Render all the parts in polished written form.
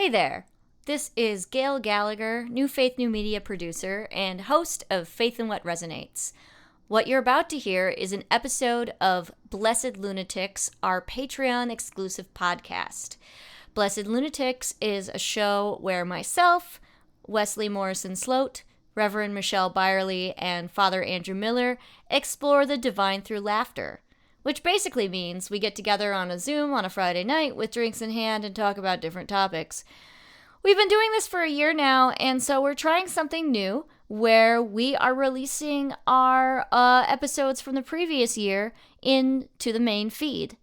Hey there. This is Gail Gallagher, New Faith New Media producer and host of Faith in What Resonates. What you're about to hear is an episode of Blessed Lunatics, our Patreon exclusive podcast. Blessed Lunatics is a show where myself, Wesley Morrison Sloat, Reverend Michelle Byerly, and Father Andrew Miller explore the divine through laughter, which basically means we get together on a Zoom on a Friday night with drinks in hand and talk about different topics. We've been doing this for a year now, and so we're trying something new where we are releasing our episodes from the previous year into the main feed.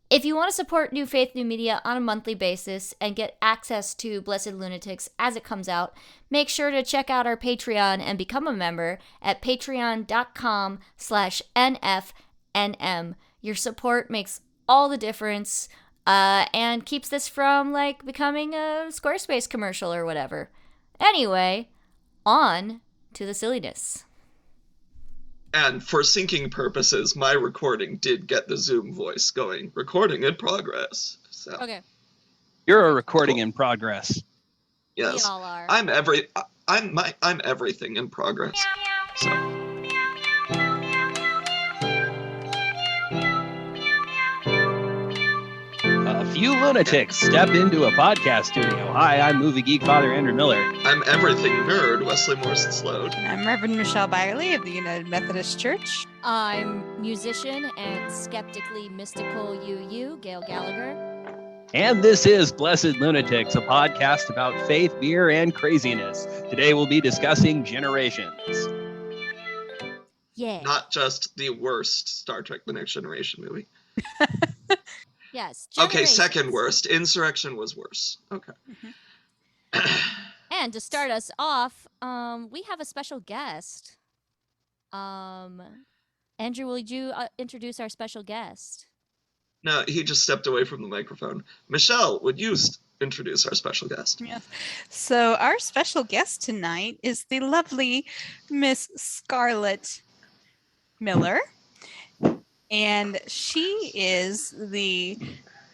If you want to support New Faith New Media on a monthly basis and get access to Blessed Lunatics as it comes out, make sure to check out our Patreon and become a member at patreon.com/NFNM. Your support makes all the difference and keeps this from becoming a Squarespace commercial or whatever. Anyway, on to the silliness. And for syncing purposes, my recording did get the Zoom voice going. Recording in progress. So. Okay. You're a recording in progress. Yes. We all are. I'm everything in progress. So. A few lunatics step into a podcast studio. Hi, I'm movie geek Father Andrew Miller. I'm everything nerd Wesley Morrison Sloat. I'm Reverend Michelle Byerly of the United Methodist Church. I'm musician and skeptically mystical UU, Gail Gallagher. And this is Blessed Lunatics, a podcast about faith, beer, and craziness. Today we'll be discussing Generations. Yeah. Not just the worst Star Trek The Next Generation movie. Yes. Okay, second worst. Insurrection was worse. Okay. Mm-hmm. And to start us off, we have a special guest. Andrew, will you introduce our special guest? No, he just stepped away from the microphone. Michelle, would you introduce our special guest? Yes. So our special guest tonight is the lovely Miss Scarlett Miller. And she is the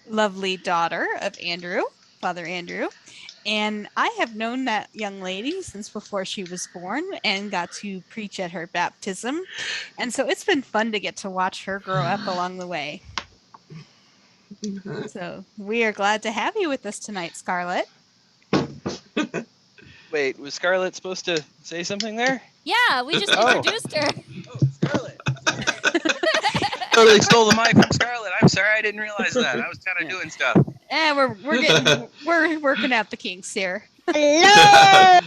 lovely daughter of Andrew, Father Andrew. And I have known that young lady since before she was born and got to preach at her baptism. And so it's been fun to get to watch her grow up along the way. So we are glad to have you with us tonight, Scarlett. Wait, was Scarlett supposed to say something there? Yeah, we just introduced her. Oh, Scarlett. Totally stole the mic from Scarlett. I'm sorry, I didn't realize that. I was kind of doing stuff. We're working out the kinks here. Hello.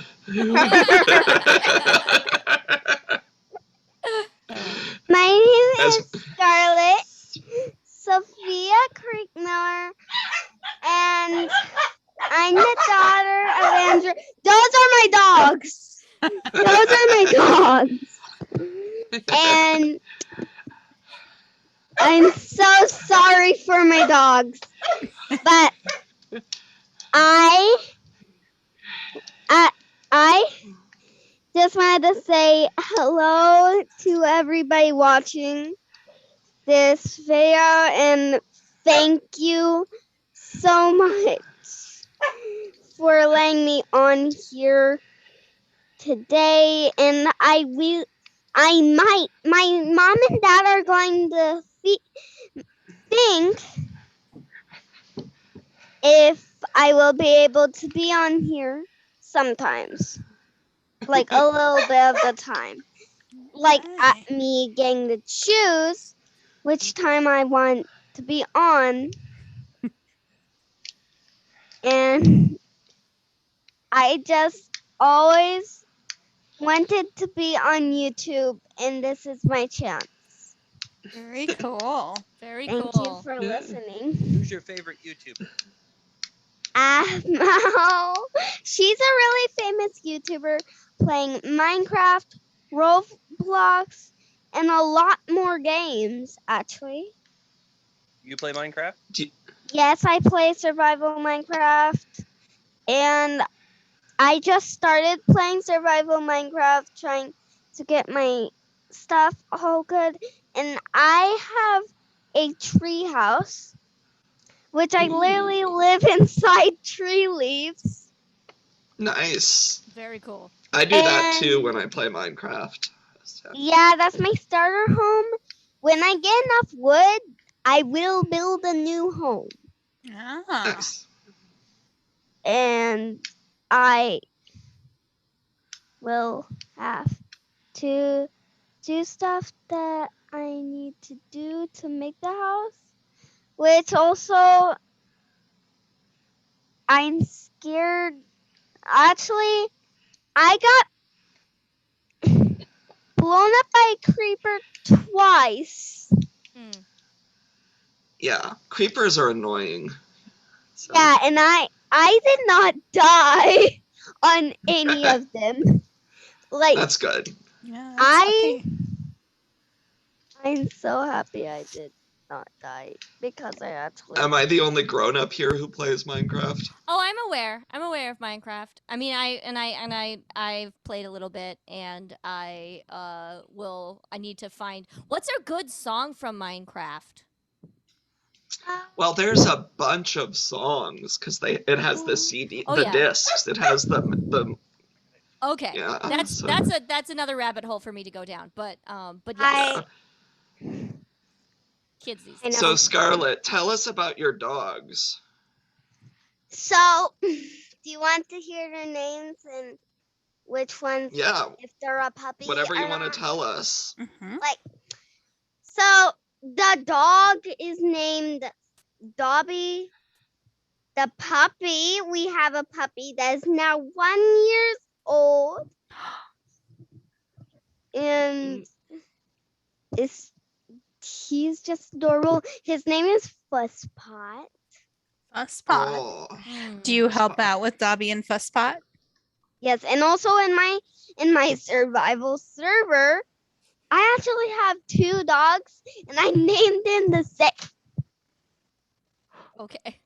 My name is Scarlett Sophia Creekmiller, and I'm the daughter of Andrew. Those are my dogs. And I'm so sorry for my dogs, but I just wanted to say hello to everybody watching this video, and thank you so much for letting me on here today. And my mom and dad are going to think if I will be able to be on here sometimes, like a little bit of the time, like at me getting to choose which time I want to be on. And I just always wanted to be on YouTube, and this is my chance. Very cool. Very Thank cool. you for listening. Who's your favorite YouTuber? No. She's a really famous YouTuber playing Minecraft, Roblox, and a lot more games, actually. You play Minecraft? Yes, I play survival Minecraft, and I just started playing survival Minecraft, trying to get my stuff all good, and I have a tree house which I literally live inside tree leaves. Nice. Very cool. I do that too And- when I play Minecraft. Yeah, that's my starter home. When I get enough wood, I will build a new home. Ah. Nice. And I will have to do stuff that I need to do to make the house, which also I'm scared. Actually, I got blown up by a creeper twice. Mm. Yeah, creepers are annoying. So. Yeah, and I did not die on any of them. Like That's good. Yeah, that's I- lucky. I'm so happy I did not die because I actually Am I the only grown up here who plays Minecraft? Oh, I'm aware. I'm aware of Minecraft. I mean, I've played a little bit, and I need to find what's a good song from Minecraft. Well, there's a bunch of songs because it has the CD, Oh, the yeah. discs. It has the Okay, yeah. that's so- that's another rabbit hole for me to go down. But yes, I kids these I days. know. So Scarlett, tell us about your dogs. So, do you want to hear their names and which ones, Yeah, if they're a puppy? whatever you or want to not? tell us. Mhm. So, the dog is named Dobby. The puppy, we have a puppy that is now 1 year old. And he's just adorable. His name is Fusspot. Fusspot. Oh, Do you help out with Dobby and Fusspot? Yes, and also in my survival server, I actually have 2 dogs, and I named them the same. Okay.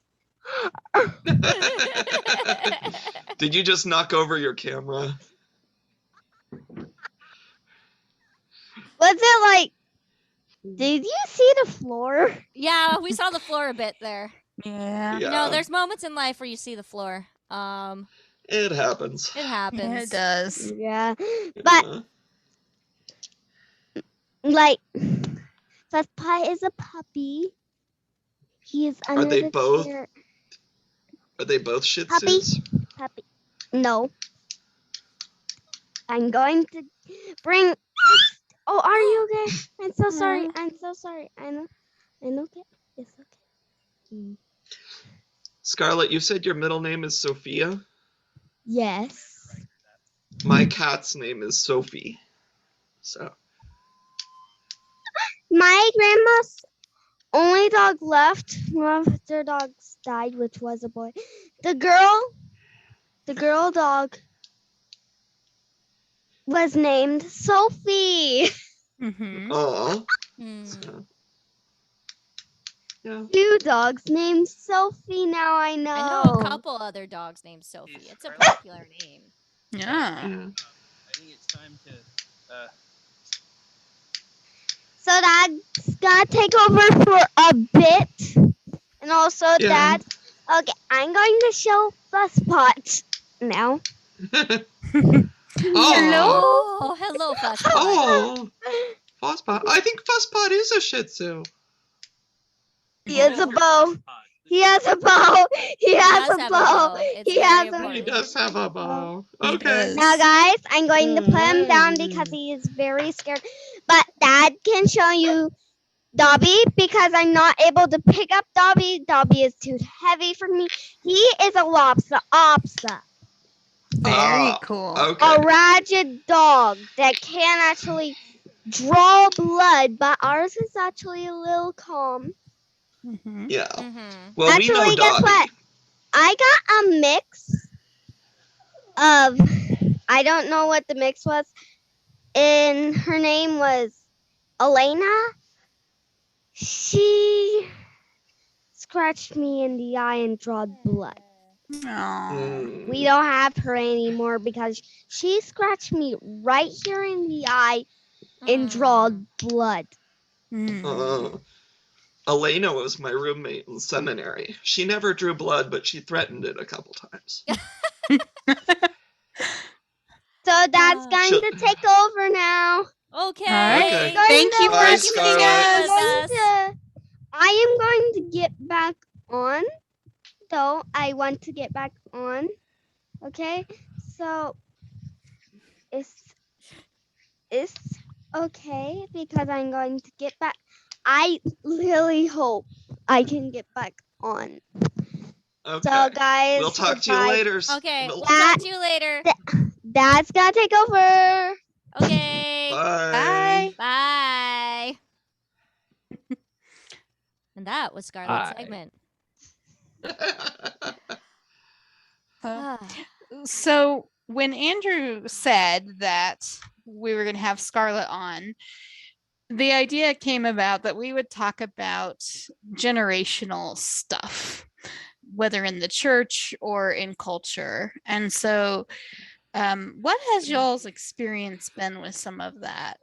did you just knock over your camera? Was it like? Did you see the floor? Yeah, we saw the floor a bit there. Yeah. You know, there's moments in life where you see the floor. It happens. It happens. Yeah, it does. Yeah, but Uh, like, Fusspot is a puppy. He is under they the both chair. Are they both Shih Puppy. Tzus? Puppy. No. I'm going to bring. Oh, are you okay? I'm so sorry. I'm so sorry. I'm okay. It's okay. Scarlett, you said your middle name is Sophia? Yes. My cat's name is Sophie. So, My grandma's only dog left. One of their dogs died, which was a boy. The girl dog was named Sophie. Mm-hmm. aw. Hmm. So, yeah. 2 dogs named Sophie. Now I know. I know a couple other dogs named Sophie. It's a popular name. Yeah. Yeah. I think it's time to. So Dad's gonna take over for a bit, and also Yeah. Dad. Okay, I'm going to show Fusspot now. Hello? Oh, hello, Fuss. Oh, Fusspot. I think Fusspot is a Shih Tzu. He has a bow. He has a bow. He has does a have bow. It's He very has a- He important. does have a bow. He Okay. does. Now, guys, I'm going to put him down because he is very scared. But Dad can show you Dobby because I'm not able to pick up Dobby. Dobby is too heavy for me. He is a lobster. Very Ah, cool. Okay. A ragged dog that can actually draw blood, but ours is actually a little calm. Mm-hmm. Yeah. Mm-hmm. Well, we know Actually, guess Dobby. what? I got a mix of, I don't know what the mix was, and her name was Elena. She scratched me in the eye and drawed blood. Aw. Mm. We don't have her anymore because she scratched me right here in the eye and drawed blood. Mm. Uh, Elena was my roommate in seminary. She never drew blood, but she threatened it a couple times. So that's going She'll- to take over now. Okay. Okay. Thank you for Bye, joining Scarlet. us. I am going to get back on. Though I want to get back on. Okay, so it's okay because I'm going to get back. I really hope I can get back on. Okay. So guys, We'll talk to you goodbye. later. Okay, We'll- we'll talk to you later. Dad's gonna take over. Okay. Bye. Bye. And that was Scarlett's Bye. segment. So when Andrew said that we were going to have Scarlett on, the idea came about that we would talk about generational stuff, whether in the church or in culture. And so, what has y'all's experience been with some of that?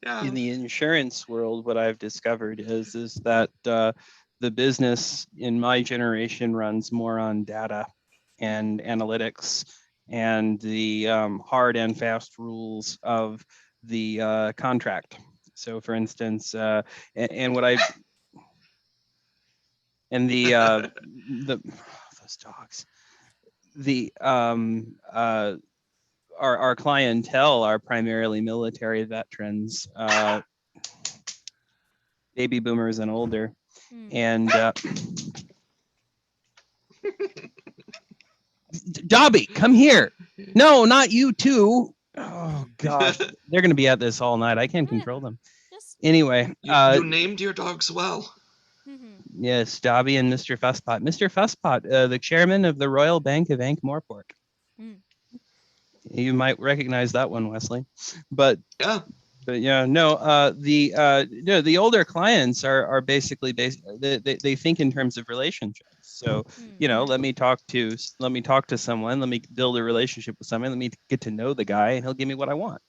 Yeah. In the insurance world, what I've discovered is that the business in my generation runs more on data and analytics and the hard and fast rules of the contract. So, for instance, and what I and the those dogs, the our clientele are primarily military veterans, baby boomers and older, and Dobby, come here. No, not you too. Oh gosh, they're gonna be at this all night. I can't control them. Anyway, you named your dogs well. yes, Dobby and Mr. Fusspot. Mr. Fusspot, the chairman of the Royal Bank of Ankh-Morpork. You might recognize that one, Wesley. But Yeah. yeah, no, the older clients are basically they think in terms of relationships. So, let me talk to someone, let me build a relationship with someone, let me get to know the guy, and he'll give me what I want.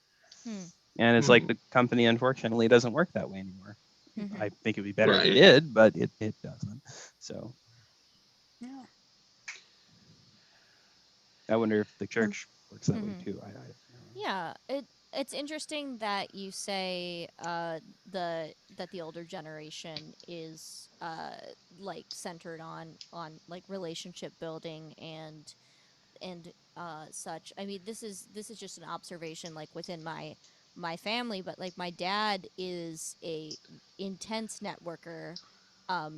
And it's like the company, unfortunately, doesn't work that way anymore. I think it'd be better if it did, but it doesn't. So, Yeah. I wonder if the church works that way too. I don't know. Yeah, it's interesting that you say that the older generation is like centered on like relationship building and such. I mean, this is just an observation like within my family, but like my dad is a intense networker.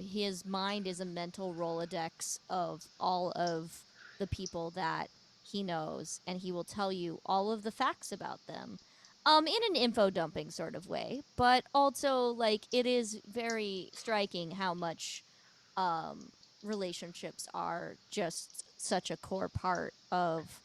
His mind is a mental Rolodex of all of the people that he knows, and he will tell you all of the facts about them. In an info dumping sort of way, but also like it is very striking how much relationships are just such a core part of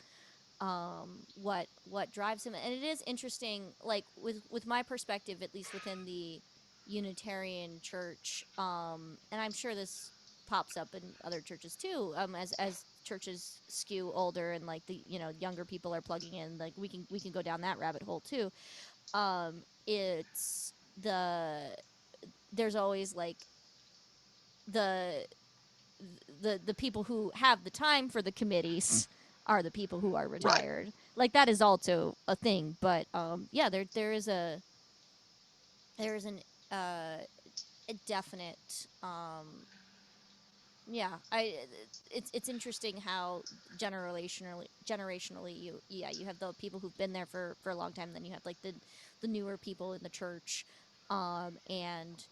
what drives him. And it is interesting, like with my perspective, at least within the Unitarian Church, and I'm sure this pops up in other churches too, as churches skew older and like the younger people are plugging in, like we can go down that rabbit hole too. It's there's always like the the people who have the time for the committees are the people who are retired. Like that is also a thing, but yeah, there is an a definite yeah, it's interesting how generationally you have the people who've been there for a long time, then you have like the newer people in the church, and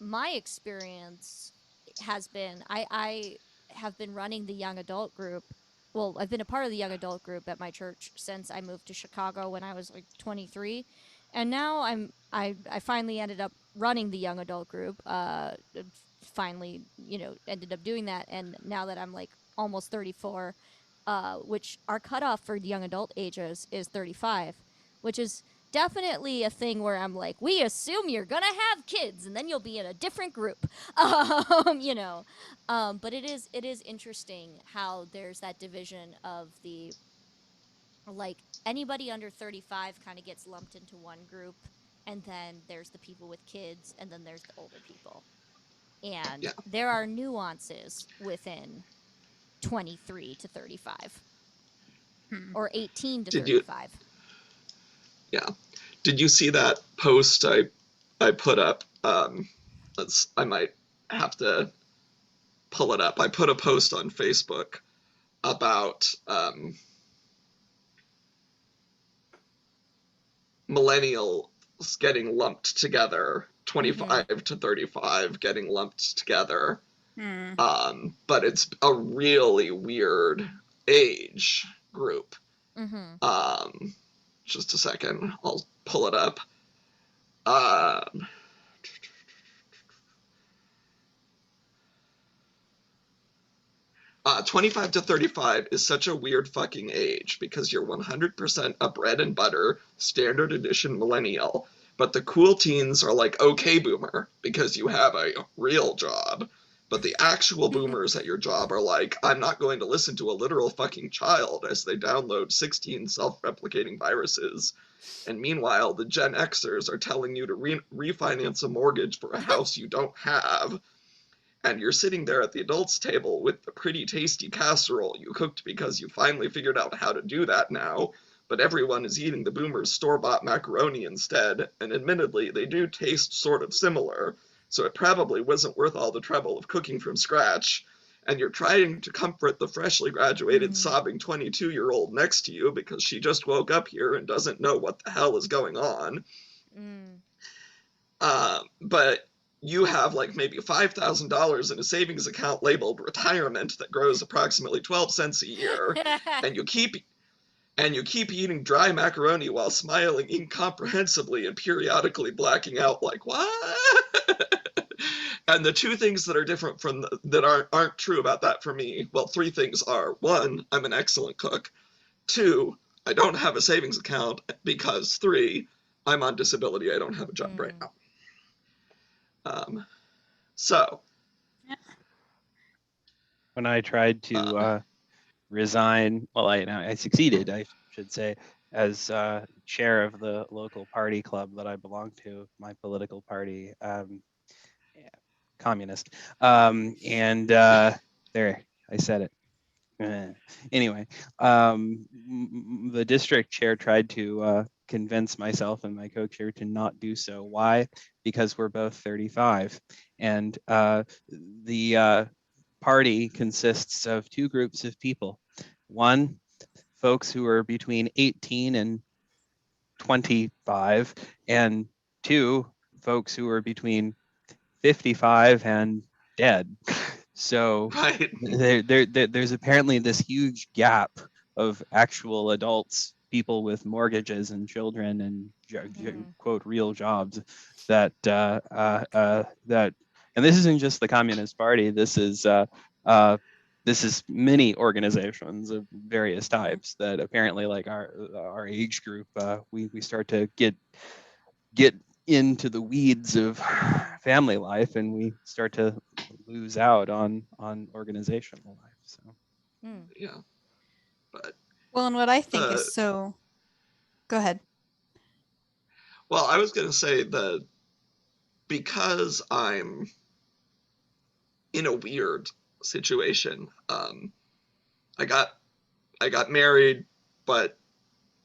my experience has been I have been running the young adult group. Well, I've been a part of the young adult group at my church since I moved to Chicago when I was like 23, and now I finally ended up running the young adult group. Finally, ended up doing that, and now that I'm like almost 34, which our cutoff for the young adult ages is 35, which is definitely a thing where I'm like, we assume you're gonna have kids, and then you'll be in a different group, But it is interesting how there's that division of the like anybody under 35 kind of gets lumped into one group, and then there's the people with kids, and then there's the older people. And Yeah. there are nuances within 23 to 35 or 18 to Did you? 35. Yeah. Did you see that post I put up? I might have to pull it up. I put a post on Facebook about millennials getting lumped together, 25 to 35 getting lumped together. But it's a really weird age group. Just a second, I'll pull it up. 25 to 35 is such a weird fucking age because you're 100% a bread and butter standard edition millennial, but the cool teens are like, okay, boomer, because you have a real job. But the actual boomers at your job are like, I'm not going to listen to a literal fucking child as they download 16 self-replicating viruses. And meanwhile, the Gen Xers are telling you to refinance a mortgage for a house you don't have. And you're sitting there at the adults' table with the pretty tasty casserole you cooked because you finally figured out how to do that now, but everyone is eating the boomers' store-bought macaroni instead, and admittedly, they do taste sort of similar, so it probably wasn't worth all the trouble of cooking from scratch, and you're trying to comfort the freshly graduated sobbing 22-year-old next to you because she just woke up here and doesn't know what the hell is going on. But you have like maybe $5,000 in a savings account labeled retirement that grows approximately 12 cents a year, and you keep eating dry macaroni while smiling incomprehensibly and periodically blacking out like, what? And the two things that are different from that aren't true about that for me, well, three things are: one, I'm an excellent cook; two, I don't have a savings account; because three, I'm on disability. I don't have a job right now. So when I tried to resign, well, I succeeded, I should say, as chair of the local party club that I belong to, my political party, communist. And there, I said it. Anyway, the district chair tried to convince myself and my co-chair to not do so. Why? Because we're both 35, and the party consists of two groups of people. One, folks who are between 18 and 25, and two, folks who are between 55 and dead. So right. there's apparently this huge gap of actual adults, people with mortgages and children and quote real jobs that and this isn't just the Communist Party. This is many organizations of various types that apparently, like our age group, we start to get into the weeds of family life, and we start to lose out on organizational life. So yeah, but well, and what I think is so. Go ahead. Well, I was going to say that because I'm in a weird situation, I got married, but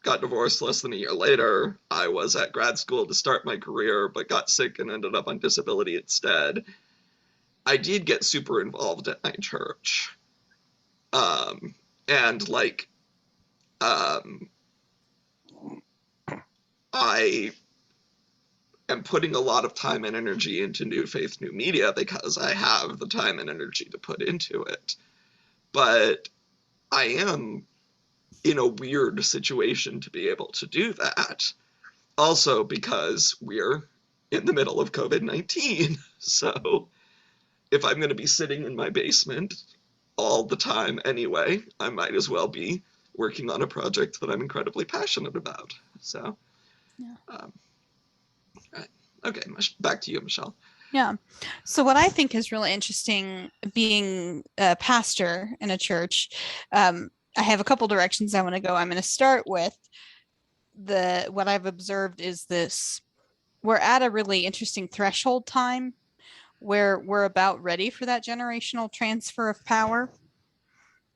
got divorced less than a year later. I was at grad school to start my career, but got sick and ended up on disability instead. I did get super involved at my church. And like, I am putting a lot of time and energy into New Faith, New Media because I have the time and energy to put into it. But I am in a weird situation to be able to do that. Also because we're in the middle of COVID-19. So if I'm going to be sitting in my basement all the time anyway, I might as well be working on a project that I'm incredibly passionate about. So, yeah. Okay, back to you, Michelle. Yeah. So what I think is really interesting being a pastor in a church, I have a couple directions I want to go. I'm going to start with what I've observed is this we're at a really interesting threshold time where we're about ready for that generational transfer of power,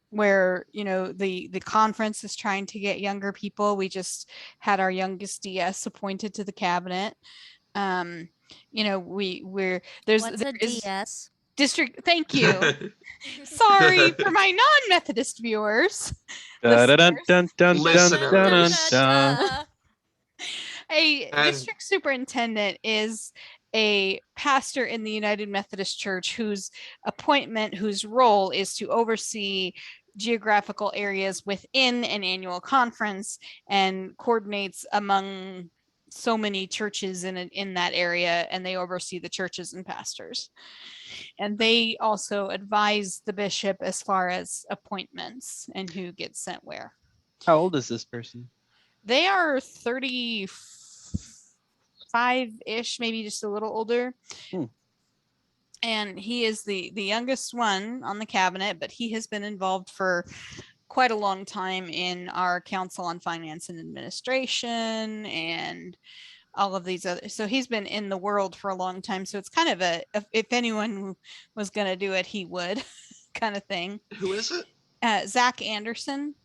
where the conference is trying to get younger people. We just had our youngest DS appointed to the cabinet. We're What's there a is DS? district. Thank you. Sorry for my non-Methodist viewers, Dun, dun, listeners. dun, dun, dun, dun, dun, Listeners. dun. A And- district superintendent is a pastor in the United Methodist Church whose role is to oversee geographical areas within an annual conference and coordinates among so many churches in that area, and they oversee the churches and pastors. And they also advise the bishop as far as appointments and who gets sent where. How old is this person? They are 35-ish, maybe just a little older. Hmm. And he is the youngest one on the cabinet, but he has been involved for quite a long time in our Council on Finance and Administration and all of these other. So he's been in the world for a long time. So it's kind of if anyone was going to do it, he would kind of thing. Who is it? Zach Anderson.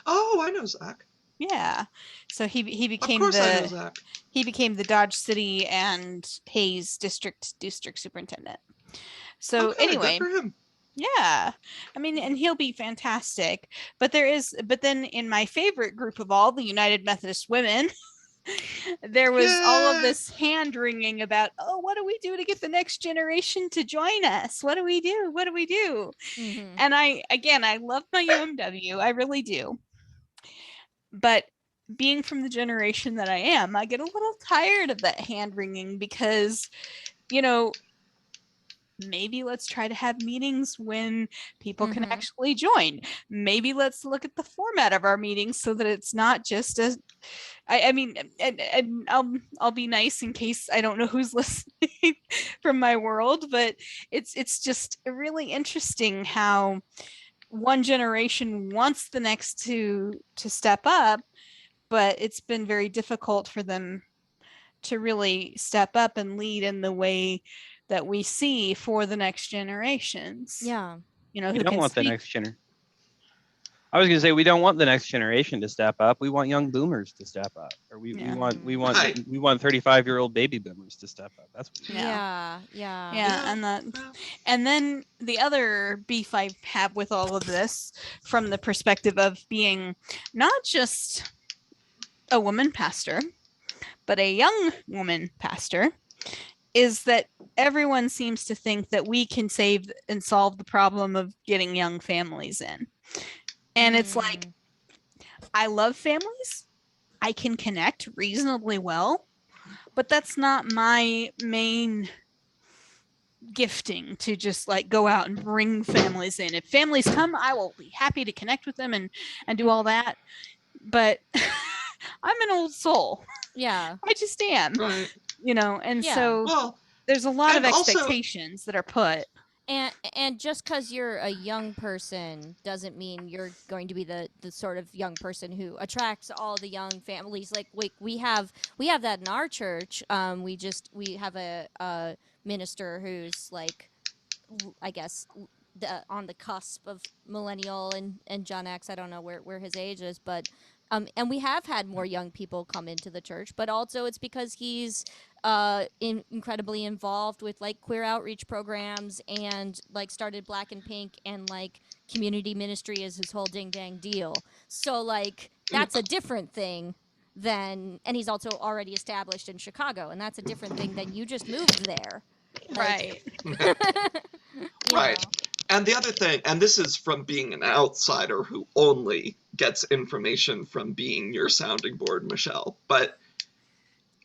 Oh, I know Zach. Yeah. So he became Of course I know Zach. he became the Dodge City and Hayes district superintendent. So Okay, anyway, good for him. yeah, I mean, and he'll be fantastic. But then in my favorite group of all, the United Methodist Women, there was all of this hand wringing about, oh, what do we do to get the next generation to join us? What do we do? What do we do? Mm-hmm. And I love my UMW, I really do. But being from the generation that I am, I get a little tired of that hand wringing because, maybe let's try to have meetings when people can actually join. Maybe let's look at the format of our meetings so that it's not just I mean, and I'll be nice in case I don't know who's listening from my world, but it's just really interesting how one generation wants the next to step up, but it's been very difficult for them to really step up and lead in the way that we see for the next generations. Yeah. We don't want the next generation. I was going to say we don't want the next generation to step up. We want young boomers to step up, or we want 35-year-old baby boomers to step up. That's what Yeah. And then the other beef I have with all of this, from the perspective of being not just a woman pastor, but a young woman pastor, is that everyone seems to think that we can save and solve the problem of getting young families in. And it's like, I love families. I can connect reasonably well, but that's not my main gifting to just like go out and bring families in. If families come, I will be happy to connect with them and do all that. But I'm an old soul. Yeah. I just am. Right. So there's a lot of expectations that are put. And just because you're a young person doesn't mean you're going to be the sort of young person who attracts all the young families. Like we have that in our church. We have a minister who's like, I guess, on the cusp of millennial and Gen X. I don't know where his age is, but and we have had more young people come into the church, but also it's because he's incredibly involved with like queer outreach programs and like started Black and Pink, and like community ministry is his whole ding dang deal. So like that's a different thing than, and he's also already established in Chicago, and that's a different thing than you just moved there. Right. Right. And the other thing, and this is from being an outsider who only gets information from being your sounding board, Michelle, but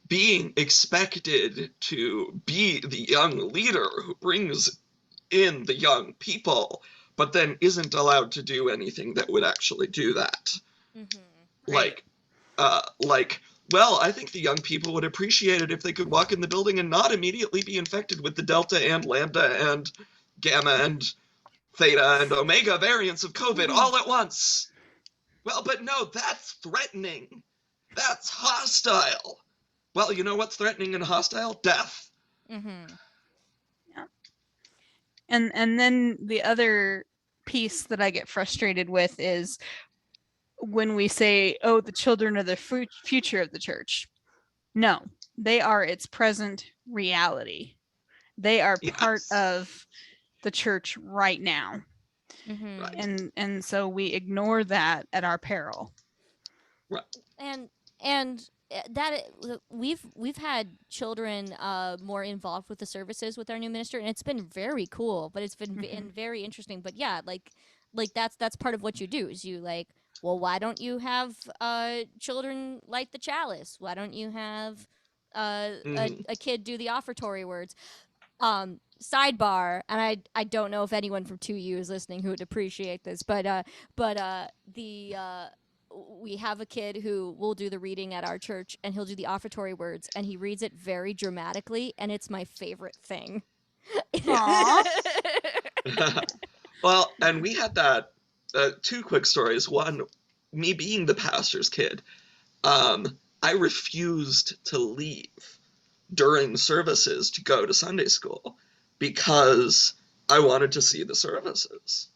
being expected to be the young leader who brings in the young people, but then isn't allowed to do anything that would actually do that. Mm-hmm. Right. Well, I think the young people would appreciate it if they could walk in the building and not immediately be infected with the Delta and Lambda and Gamma and Theta and Omega variants of COVID all at once. Well, but no, that's threatening. That's hostile. Well, you know what's threatening and hostile? Death. Mm-hmm. And then the other piece that I get frustrated with is when we say, oh, the children are the future of the church. No, they are its present reality. They are part Yes. of the church right now. Mm-hmm. Right. And so we ignore that at our peril. Right. And that we've had children more involved with the services with our new minister, and it's been very cool, but it's been and very interesting. But yeah, like that's part of what you do is you like, well, why don't you have children light the chalice? Why don't you have a kid do the offertory words? Sidebar, and I don't know if anyone from 2U is listening who would appreciate this, but the we have a kid who will do the reading at our church, and he'll do the offertory words, and he reads it very dramatically, and it's my favorite thing. Aww. Well, and we had that, 2 quick stories. One, me being the pastor's kid, I refused to leave during services to go to Sunday school because I wanted to see the services.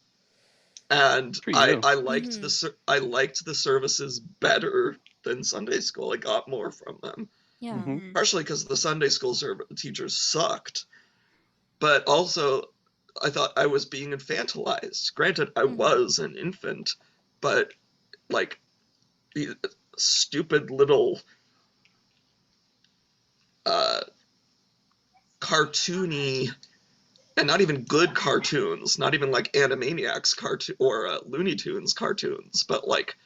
And I liked I liked the services better than Sunday school. I got more from them. Yeah. Mm-hmm. Partially because the Sunday school teachers sucked, but also I thought I was being infantilized. Granted, I was an infant, but like the stupid little cartoony, and not even good cartoons, not even like Animaniacs cartoon or Looney Tunes cartoons, but like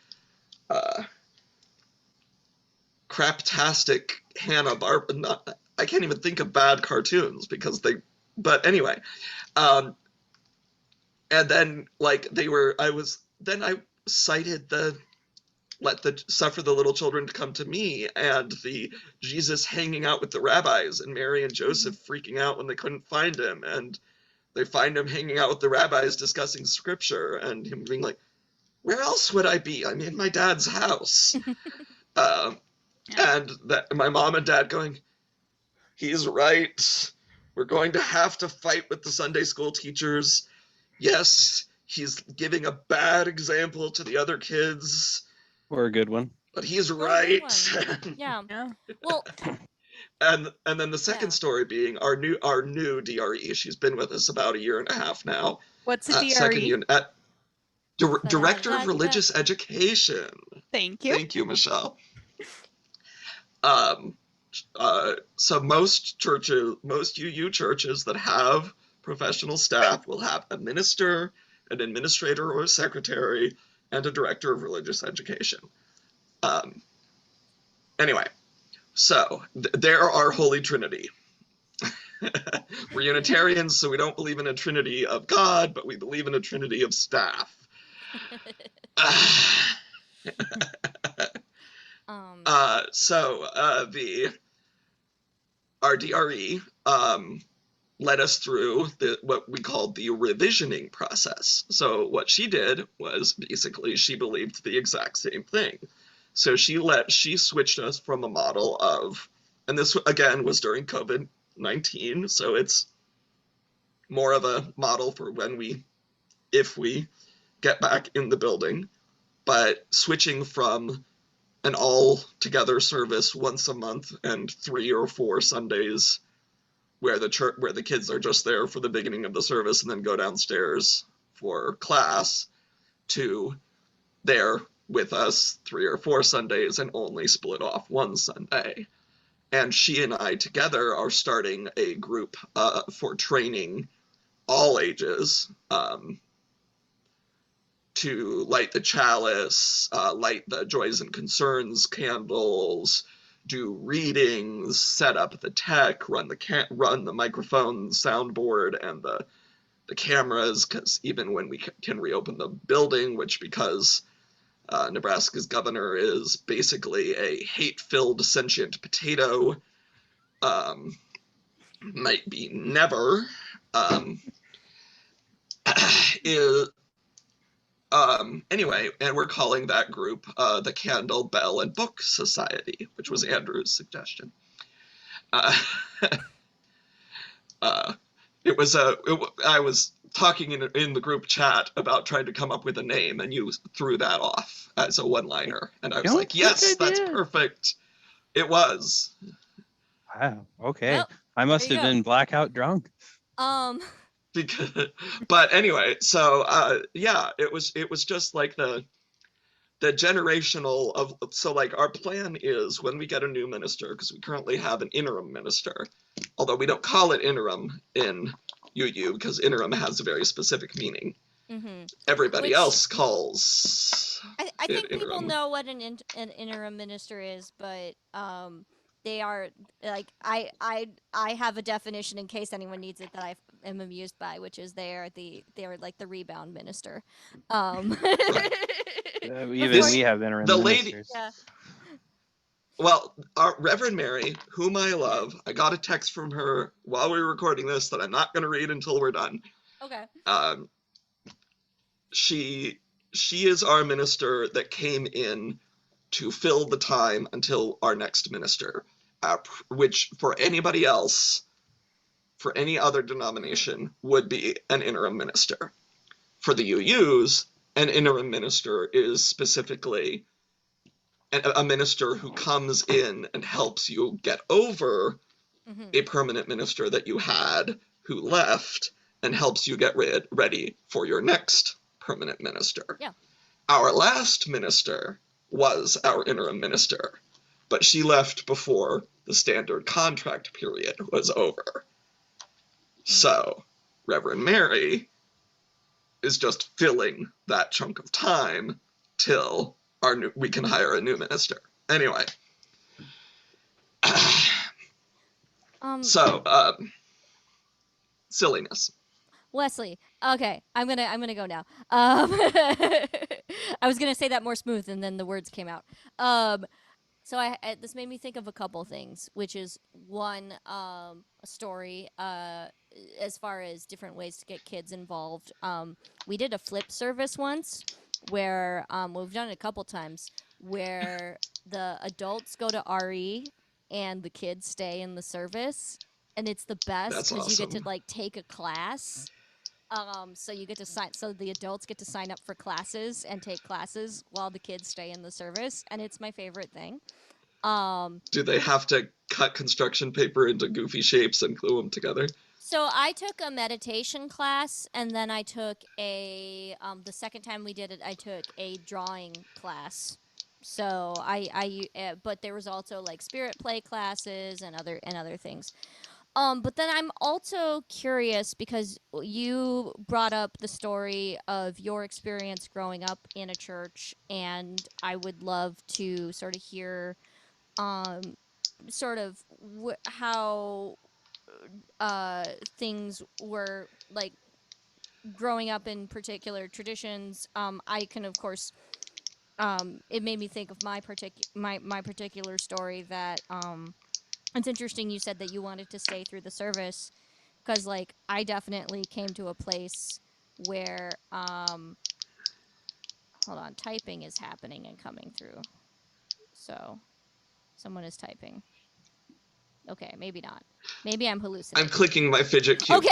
craptastic Hanna-Barbera. I can't even think of bad cartoons because they. But anyway, and then like I cited the suffer the little children to come to me, and the Jesus hanging out with the rabbis, and Mary and Joseph freaking out when they couldn't find him, and they find him hanging out with the rabbis discussing scripture, and him being like, where else would I be? I'm in my dad's house. And that my mom and dad going, he's right. We're going to have to fight with the Sunday school teachers. Yes, he's giving a bad example to the other kids. Or a good one. But he's Or a good right. one. Yeah. Well, and then the second story being our new DRE. She's been with us about a year and a half now. What's a DRE? Second unit at Director of Religious Education. Thank you. Thank you, Michelle. So most UU churches that have professional staff will have a minister, an administrator or a secretary, and a director of religious education. Anyway, so they're our Holy Trinity. We're Unitarians, so we don't believe in a Trinity of God, but we believe in a Trinity of staff. Our DRE led us through what we called the revisioning process. So what she did was basically she believed the exact same thing. So she switched us from a model of, and this again was during COVID-19, so it's more of a model for if we get back in the building, but switching from an all-together service once a month and 3 or 4 Sundays where the kids are just there for the beginning of the service and then go downstairs for class, to there with us 3 or 4 Sundays and only split off one Sunday. And she and I together are starting a group for training all ages to light the chalice, light the joys and concerns candles, do readings, set up the tech, run the microphone, soundboard, and the cameras, because even when we can reopen the building, which because Nebraska's governor is basically a hate-filled sentient potato, might be never, anyway, and we're calling that group the Candle, Bell, and Book Society, which was Andrew's suggestion. Uh, I was talking in the group chat about trying to come up with a name, and you threw that off as a one-liner, and I was don't like, yes, think I that's did. perfect. It was. Wow. Okay. Well, I must there you have go. been blackout drunk. Because, but anyway, so yeah, it was just like the generational of, so like our plan is when we get a new minister, because we currently have an interim minister, although we don't call it interim in UU because interim has a very specific meaning. Mm-hmm. Everybody Which- else calls I it think people interim. know what an interim minister is, but they are like I have a definition in case anyone needs it that I am amused by, which is they are like the rebound minister. Right. Even This- we have interim the lady- ministers. Yeah. Well, our Reverend Mary, whom I love, I got a text from her while we were recording this that I'm not going to read until we're done. Okay. She is our minister that came in to fill the time until our next minister, which for anybody else, for any other denomination, would be an interim minister. For the UUs, an interim minister is specifically a minister who comes in and helps you get over Mm-hmm. a permanent minister that you had who left and helps you get ready for your next permanent minister. Yeah. Our last minister was our interim minister, but she left before the standard contract period was over. So, Reverend Mary is just filling that chunk of time till we can hire a new minister. Anyway. So, silliness. Wesley. Okay, I'm gonna go now. I was gonna say that more smooth, and then the words came out. So this made me think of a couple things, which is one, a story. As far as different ways to get kids involved, we did a flip service once, where we've done it a couple times, where the adults go to RE and the kids stay in the service, and it's the best That's because you get to awesome. like take a class. So you get to sign. So the adults get to sign up for classes and take classes while the kids stay in the service, and it's my favorite thing. Do they have to cut construction paper into goofy shapes and glue them together? So I took a meditation class, and then I took the second time we did it, I took a drawing class. So but there was also like spirit play classes and other things. But then I'm also curious because you brought up the story of your experience growing up in a church, and I would love to sort of hear, sort of how things were like growing up in particular traditions. I can, of course, it made me think of my particular story that it's interesting you said that you wanted to stay through the service because like I definitely came to a place where hold on, typing is happening and coming through. So someone is typing. Okay, maybe not. Maybe I'm hallucinating. I'm clicking my fidget cube.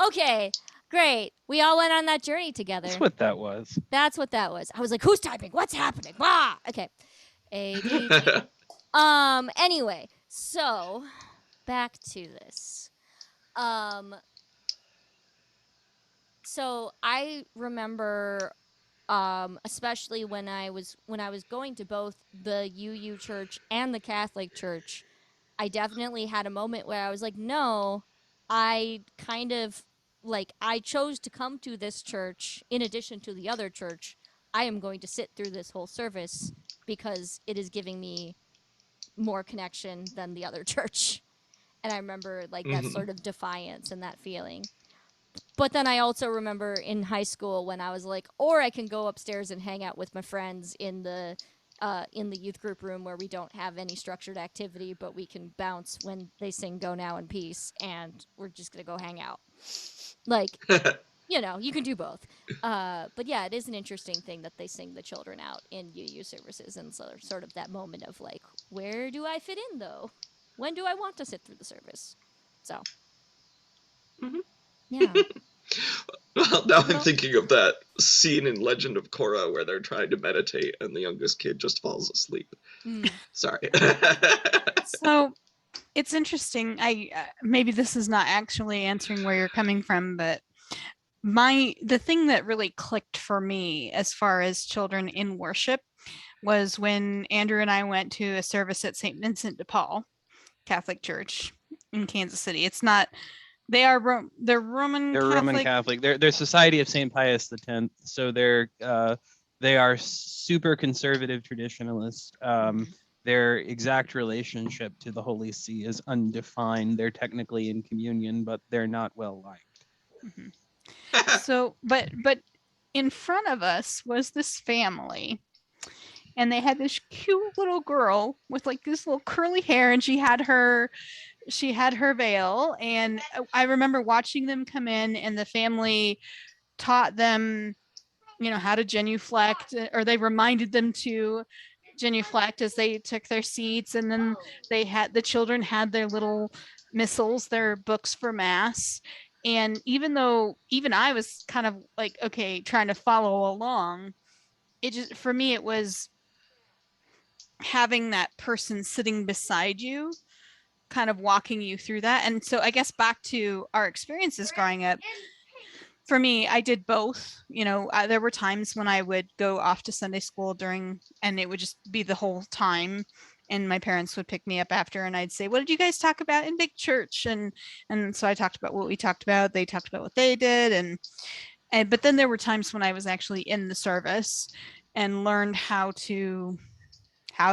Okay, great. We all went on that journey together. That's what that was. That's what that was. I was like, who's typing? What's happening? Wah! Okay. ADD. Anyway, so back to this. So I remember, especially when I was going to both the UU church and the Catholic church, I definitely had a moment where I was like, no, I kind of like I chose to come to this church in addition to the other church. I am going to sit through this whole service because it is giving me more connection than the other church. And I remember like that sort of defiance and that feeling. But then I also remember in high school when I was like, or I can go upstairs and hang out with my friends in the youth group room where we don't have any structured activity, but we can bounce when they sing "Go Now in Peace," and we're just gonna go hang out. Like, you know, you can do both. But yeah, it is an interesting thing that they sing the children out in UU services, and so sort of that moment of like, where do I fit in though? when do I want to sit through the service? So, Mhm. yeah. Well, now I'm Well- thinking of that scene in Legend of Korra where they're trying to meditate and the youngest kid just falls asleep. Mm. Sorry. So it's interesting. I maybe this is not actually answering where you're coming from, but the thing that really clicked for me as far as children in worship was when Andrew and I went to a service at St. Vincent de Paul Catholic Church in Kansas City. It's not they're Roman They're Catholic. Roman Catholic. They're Society of St. Pius X. So they are super conservative traditionalists. Their exact relationship to the Holy See is undefined. They're technically in communion, but they're not well liked. So, but in front of us was this family, and they had this cute little girl with like this little curly hair, and she had her veil. And I remember watching them come in, and the family taught them, how to genuflect, or they reminded them to genuflect as they took their seats. And then the children had their little missals, their books for mass. And even I was kind of like, okay, trying to follow along, it just, for me, it was having that person sitting beside you, kind of walking you through that. And so I guess back to our experiences growing up, for me, I did both. There were times when I would go off to Sunday school and it would just be the whole time. And my parents would pick me up after, and I'd say, "What did you guys talk about in big church?" And so I talked about what we talked about. They talked about what they did, and but then there were times when I was actually in the service and learned how to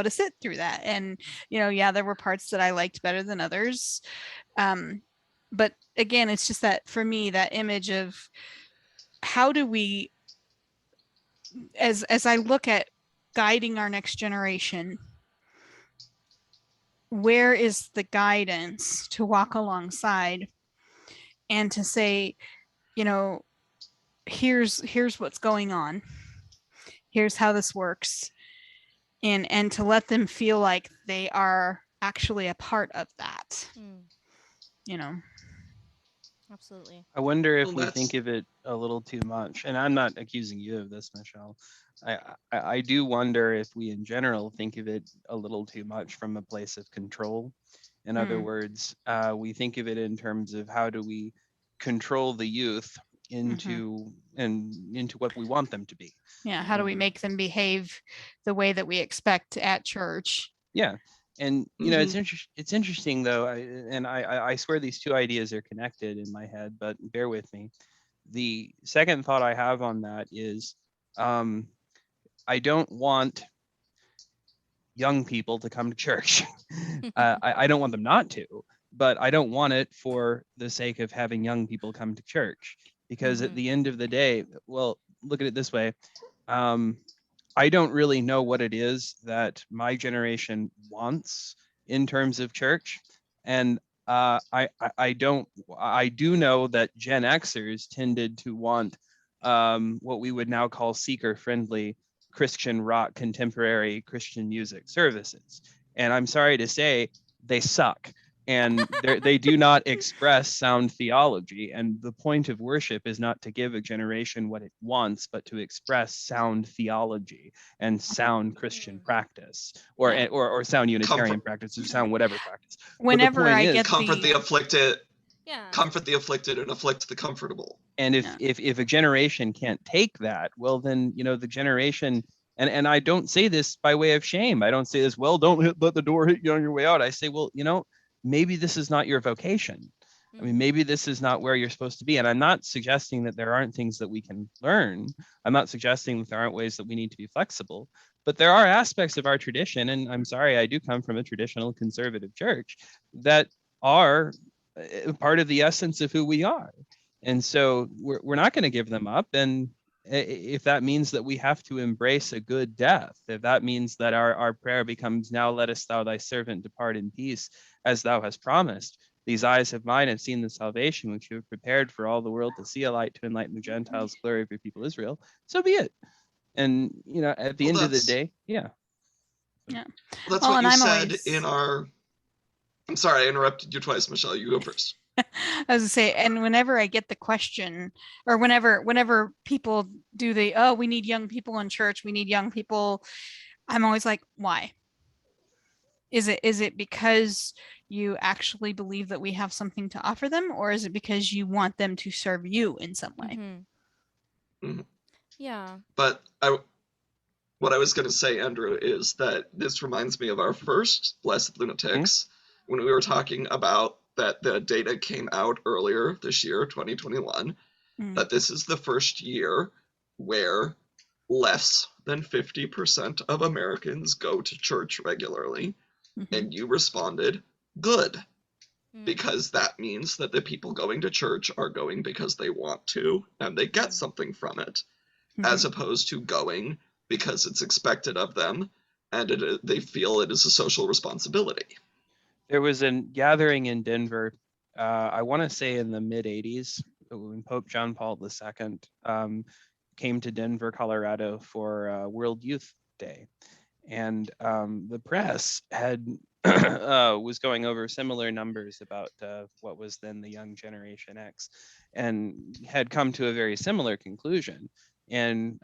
sit through that. And there were parts that I liked better than others. But again, it's just that for me, that image of how do we, as I look at guiding our next generation, where is the guidance to walk alongside and to say, here's what's going on, here's how this works, and to let them feel like they are actually a part of that. Absolutely. I wonder if Well, we that's- think of it a little too much, and I'm not accusing you of this, Michelle. I do wonder if we in general think of it a little too much from a place of control. In other words, we think of it in terms of how do we control the youth into what we want them to be. Yeah, how do we make them behave the way that we expect at church? Yeah. And it's interesting though, I swear these two ideas are connected in my head, but bear with me. The second thought I have on that is I don't want young people to come to church. I don't want them not to, but I don't want it for the sake of having young people come to church, because at the end of the day, well, look at it this way. I don't really know what it is that my generation wants in terms of church. And I do know that Gen Xers tended to want what we would now call seeker-friendly Christian rock, contemporary Christian music services. And I'm sorry to say, they suck. And they do not express sound theology. And the point of worship is not to give a generation what it wants, but to express sound theology and sound Christian practice, or sound Unitarian practice, or sound whatever practice. Whenever I get comfort the afflicted. Yeah. Comfort the afflicted and afflict the comfortable. And if a generation can't take that, well, then the generation. And I don't say this by way of shame. I don't say this, well, don't let the door hit you on your way out. I say, well, maybe this is not your vocation. I mean, maybe this is not where you're supposed to be. And I'm not suggesting that there aren't things that we can learn. I'm not suggesting that there aren't ways that we need to be flexible. But there are aspects of our tradition, and I'm sorry, I do come from a traditional conservative church, that are part of the essence of who we are. And so we're not going to give them up. And if that means that we have to embrace a good death, if that means that our prayer becomes, now lettest thou thy servant depart in peace, as thou hast promised, these eyes of mine have seen the salvation which you have prepared for all the world to see, a light to enlighten the Gentiles, glory of your people Israel, so be it. And at the end of the day, That's what you said in our I'm sorry, I interrupted you twice, Michelle. You go first. I was gonna say, and whenever I get the question, or whenever people do we need young people in church, we need young people, I'm always like, why? Is it because you actually believe that we have something to offer them, or is it because you want them to serve you in some way? Yeah. But what I was going to say, Andrew, is that this reminds me of our first Blessed Lunatics when we were talking about that the data came out earlier this year, 2021, that this is the first year where less than 50% of Americans go to church regularly. And you responded, good. Because that means that the people going to church are going because they want to and they get something from it, as opposed to going because it's expected of them and they feel it is a social responsibility. There was a gathering in Denver, I want to say in the mid 80s, when Pope John Paul II came to Denver, Colorado for World Youth Day. And the press had was going over similar numbers about what was then the young Generation X, and had come to a very similar conclusion. And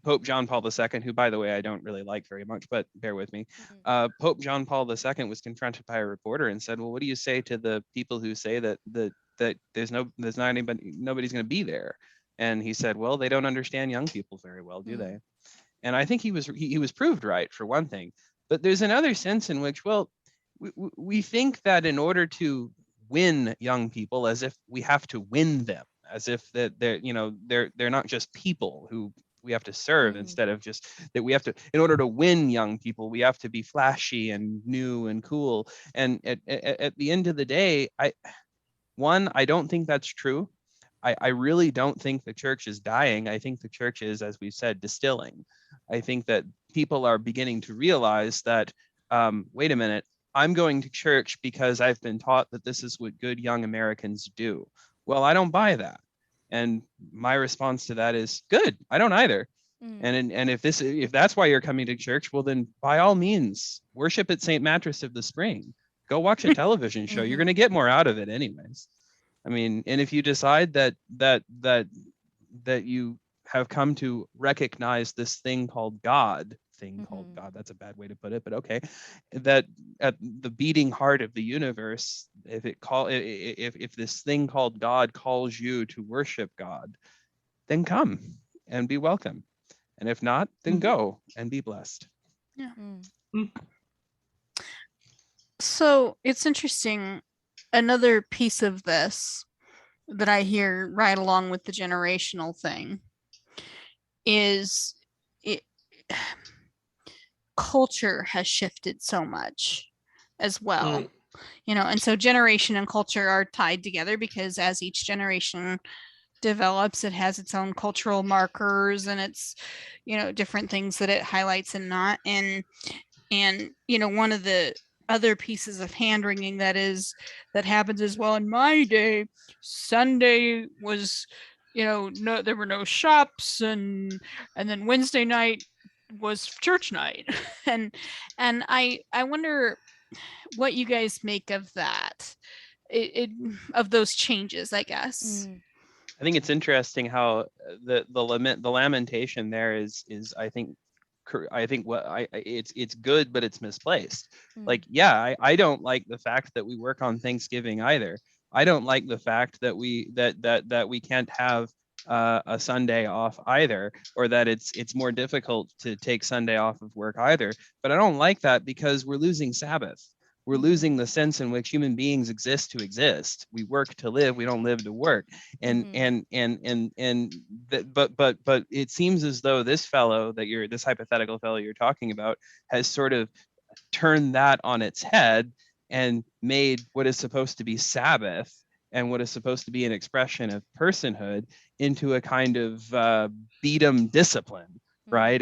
Pope John Paul II, who, by the way, I don't really like very much, but bear with me. Pope John Paul II was confronted by a reporter and said, "Well, what do you say to the people who say that there's not anybody, nobody's going to be there?" And he said, "Well, they don't understand young people very well, do they?" And I think he was proved right, for one thing. But there's another sense in which, well, we think that in order to win young people, as if we have to win them, as if that they're not just people who we have to serve, instead of just that we have to, in order to win young people, we have to be flashy and new and cool. And at the end of the day, I don't think that's true. I really don't think the church is dying. I think the church is, as we've said, distilling. I think that people are beginning to realize that, wait a minute, I'm going to church because I've been taught that this is what good young Americans do. Well, I don't buy that. And my response to that is, good, I don't either. And if that's why you're coming to church, well, then by all means, worship at St. Mattress of the Spring. Go watch a television show. You're going to get more out of it anyways. I mean, and if you decide that you have come to recognize this thing called God, that's a bad way to put it, but okay, that at the beating heart of the universe, if this thing called God calls you to worship God, then come and be welcome. And if not, then go and be blessed. Yeah. So it's interesting. Another piece of this that I hear right along with the generational thing is culture has shifted so much as well. And so generation and culture are tied together because as each generation develops, it has its own cultural markers and it's different things that it highlights and not. And one of the other pieces of hand wringing that happens as well. In my day, Sunday was no, there were no shops, and then Wednesday night was church night. and I wonder what you guys make of that, of those changes, I guess. I think it's interesting how the lamentation there is I think it's good, but it's misplaced. Like, yeah, I don't like the fact that we work on Thanksgiving either. I don't like the fact that we can't have a Sunday off either, or that it's more difficult to take Sunday off of work either. But I don't like that because we're losing Sabbath. We're losing the sense in which human beings exist to exist. We work to live. We don't live to work. But it seems as though this hypothetical fellow you're talking about has sort of turned that on its head and made what is supposed to be Sabbath and what is supposed to be an expression of personhood into a kind of beat 'em discipline, right?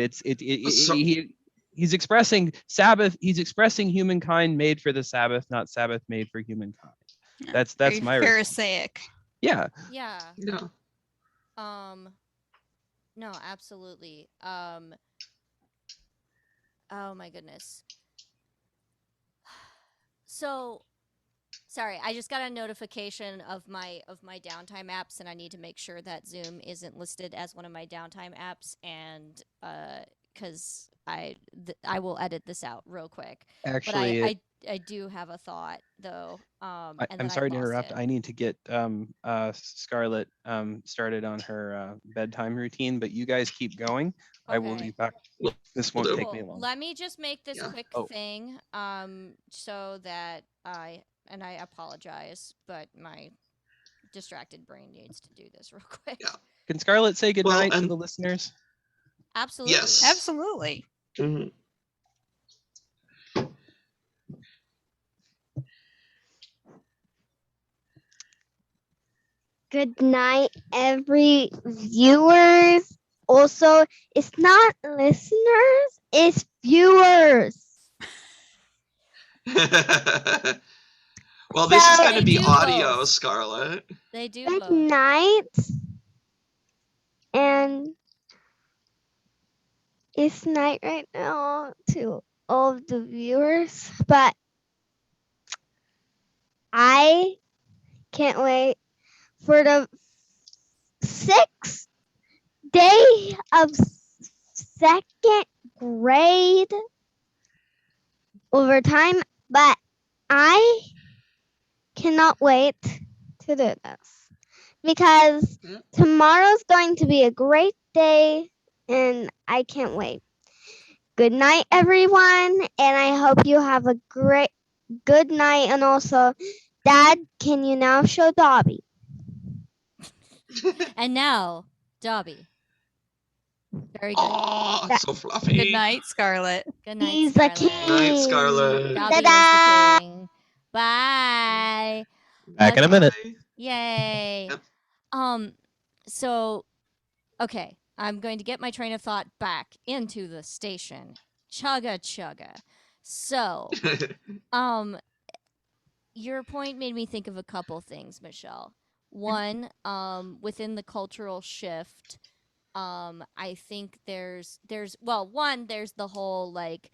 He's expressing Sabbath. He's expressing humankind made for the Sabbath, not Sabbath made for humankind. Yeah. That's very my Pharisaic. Yeah. Yeah. Yeah. No, absolutely. Oh my goodness. So sorry, I just got a notification of my downtime apps, and I need to make sure that Zoom isn't listed as one of my downtime apps, and because I will edit this out real quick. But Actually, I do have a thought though, and I'm then I sorry to lost interrupt. it. I need to get Scarlett started on her bedtime routine, but you guys keep going. I will be Okay. back. Will This will won't do. take me Cool. long. Let me just make this Yeah. quick Oh. thing, so that I apologize, but my distracted brain needs to do this real quick. Yeah. Can Scarlett say goodnight to and the listeners? Absolutely. yes. Absolutely. Mhm. Good night, every viewers. Also, it's not listeners, it's viewers. Well, this is So- going to They be do audio, both. Scarlett. They do Good both. night. And it's night right now to all of the viewers, but I can't wait for the 6th day of second grade overtime, but I cannot wait to do this because Yeah. tomorrow's going to be a great day and I can't wait. Good night, everyone, and I hope you have a great good night. And also, Dad, can you now show Dobby? And now, Dobby. Very good. Aw, so fluffy. Good night, Scarlett. Good night, He's the Scarlett. king. Night, Scarlett. Dobby is Ta-da! the king. Bye. Back in a minute. Bye. Yay. Yep. So okay, I'm going to get my train of thought back into the station. Chugga chugga. So, your point made me think of a couple things, Michelle. One, within the cultural shift, I think there's the whole like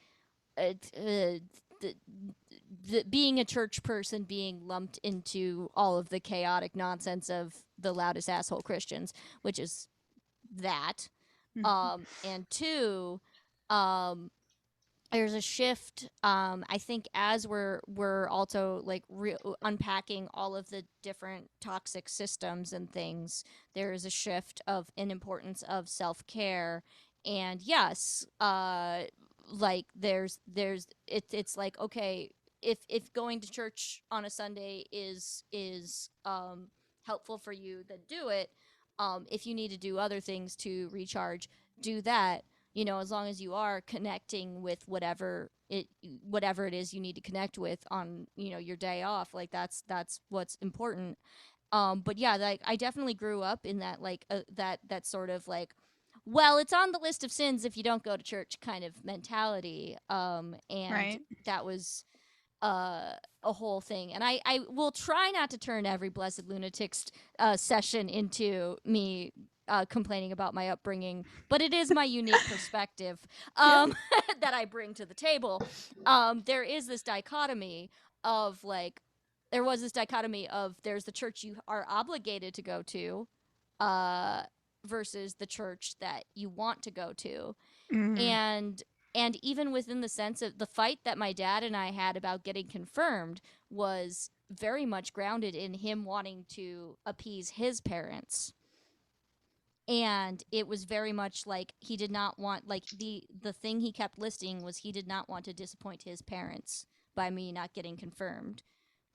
the, being a church person being lumped into all of the chaotic nonsense of the loudest asshole Christians, which is that. And two, um, there's a shift. I think as we're also like unpacking all of the different toxic systems and things, there is a shift of an importance of self care. And yes, like it's like, okay, if going to church on a Sunday is helpful for you, then do it. If you need to do other things to recharge, do that. As long as you are connecting with whatever it is you need to connect with on your day off, like that's what's important. But yeah, like I definitely grew up in that, like that sort of like, well, it's on the list of sins if you don't go to church kind of mentality. And Right. that was a whole thing. And I will try not to turn every Blessed Lunatics session into me complaining about my upbringing, but it is my unique perspective that I bring to the table. There is this dichotomy of like, there was this dichotomy of there's the church you are obligated to go to uh, versus the church that you want to go to. and and even within the sense of the fight that my dad and I had about getting confirmed was very much grounded in him wanting to appease his parents. And it was very much like he did not want, like, the thing he kept listing was he did not want to disappoint his parents by me not getting confirmed.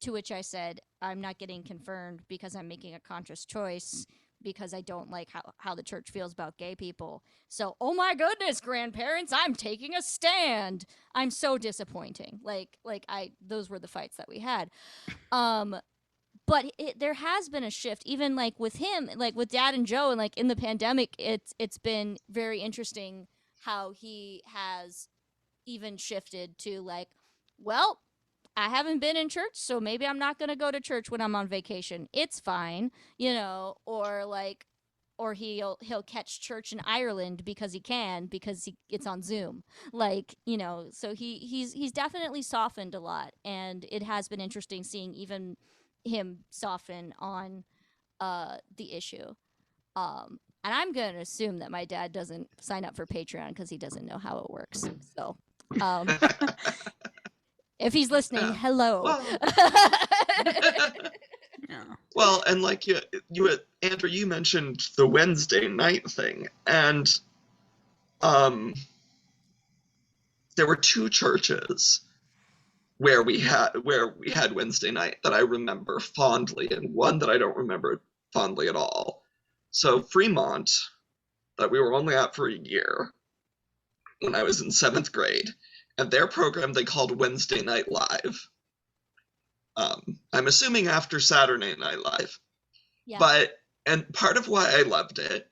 To which I said, I'm not getting confirmed because I'm making a conscious choice because I don't like how the church feels about gay people. So, oh my goodness, grandparents, I'm taking a stand. I'm so disappointing. Like those were the fights that we had. But there has been a shift, even like with him, like with Dad and Joe, and like in the pandemic, it's been very interesting how he has even shifted to like, well, I haven't been in church, so maybe I'm not going to go to church when I'm on vacation. It's fine, or like, or he'll catch church in Ireland because it's on Zoom. Like, so he's definitely softened a lot, and it has been interesting seeing even him soften on the issue. And I'm going to assume that my dad doesn't sign up for Patreon because he doesn't know how it works. So, if he's listening, hello. Well, Yeah. well, and like you, Andrew, you mentioned the Wednesday night thing, and there were two churches where we had Wednesday night that I remember fondly, and one that I don't remember fondly at all. So Fremont, that we were only at for a year when I was in 7th grade, and their program they called Wednesday Night Live. I'm assuming after Saturday Night Live. Yeah. And part of why I loved it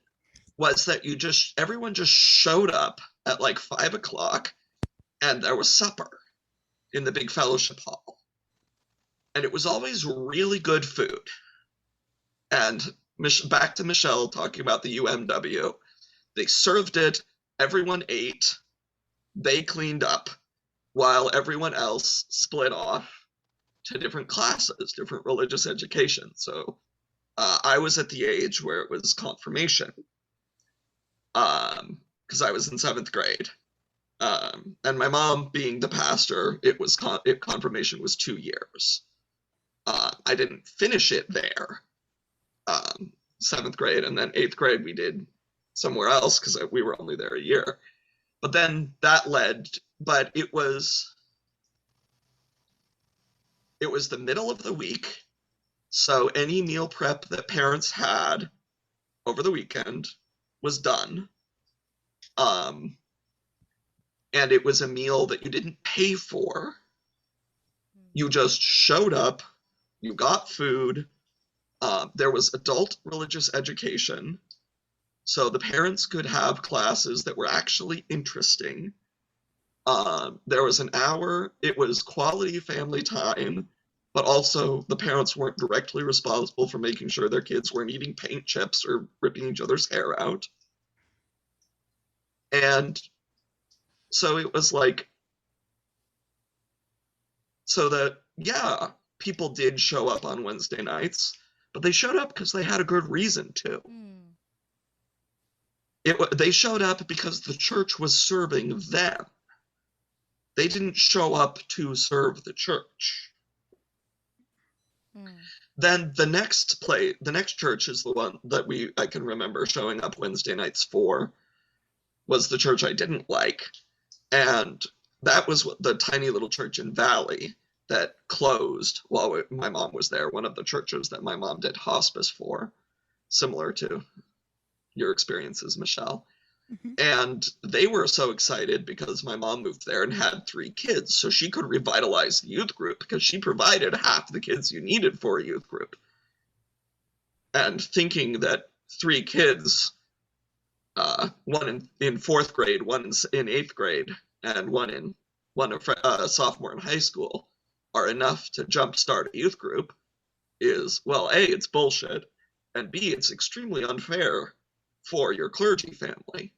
was that everyone just showed up at like 5 o'clock, and there was supper in the big fellowship hall. And it was always really good food. And back to Michelle talking about the UMW, they served it, everyone ate, they cleaned up, while everyone else split off to different classes, different religious education. So I was at the age where it was confirmation, because I was in 7th grade. And my mom being the pastor, confirmation was 2 years. I didn't finish it there, 7th grade, and then 8th grade we did somewhere else because we were only there a year. But then that but it was the middle of the week, so any meal prep that parents had over the weekend was done. And it was a meal that you didn't pay for. You just showed up, you got food. There was adult religious education, so the parents could have classes that were actually interesting. There was an hour, it was quality family time, but also the parents weren't directly responsible for making sure their kids weren't eating paint chips or ripping each other's hair out. And so it was like, so that, yeah, people did show up on Wednesday nights, but they showed up because they had a good reason to. They showed up because the church was serving them. They didn't show up to serve the church. Then the next church is the one that I can remember showing up Wednesday nights for, was the church I didn't like. And that was the tiny little church in Valley that closed while my mom was there, one of the churches that my mom did hospice for, similar to your experiences, Michelle. Mm-hmm. And they were so excited because my mom moved there and had 3 kids, so she could revitalize the youth group because she provided half the kids you needed for a youth group. And thinking that 3 kids, one in 4th grade, one in 8th grade, and one a sophomore in high school, are enough to jumpstart a youth group is, well, A, it's bullshit, and B, it's extremely unfair for your clergy family.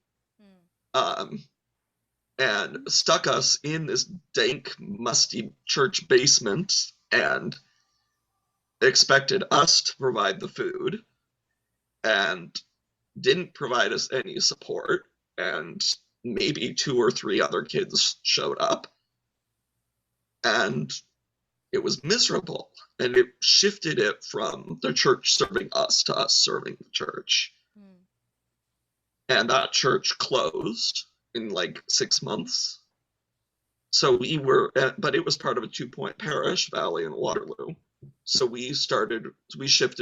And stuck us in this dank, musty church basement and expected us to provide the food and didn't provide us any support, and maybe 2 or 3 other kids showed up, and it was miserable, and it shifted it from the church serving us to us serving the church. And that church closed in like 6 months. So but it was part of a 2-point parish, Valley and Waterloo. So we shifted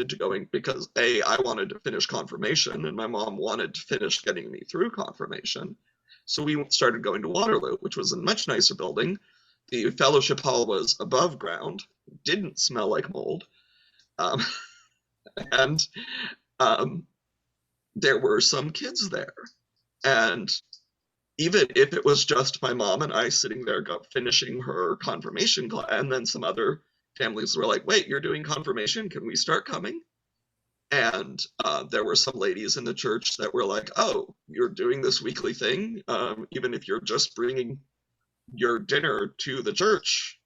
to going, because A, I wanted to finish confirmation, and my mom wanted to finish getting me through confirmation. So we started going to Waterloo, which was a much nicer building. The fellowship hall was above ground, didn't smell like mold. And there were some kids there. And even if it was just my mom and I sitting there finishing her confirmation class, and then some other families were like, wait, you're doing confirmation? Can we start coming? And there were some ladies in the church that were like, oh, you're doing this weekly thing, even if you're just bringing your dinner to the church,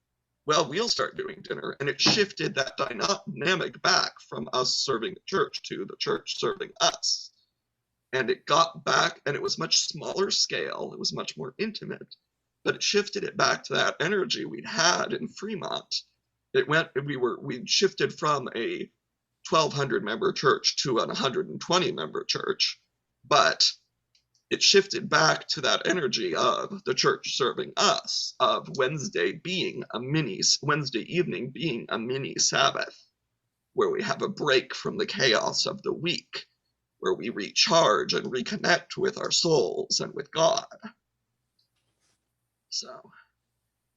well, we'll start doing dinner. And it shifted that dynamic back from us serving the church to the church serving us. And it got back, and it was much smaller scale, it was much more intimate, but it shifted it back to that energy we'd had in Fremont. We shifted from a 1,200 member church to an 120 member church, but it shifted back to that energy of the church serving us, of Wednesday evening being a mini Sabbath, where we have a break from the chaos of the week, where we recharge and reconnect with our souls and with God. So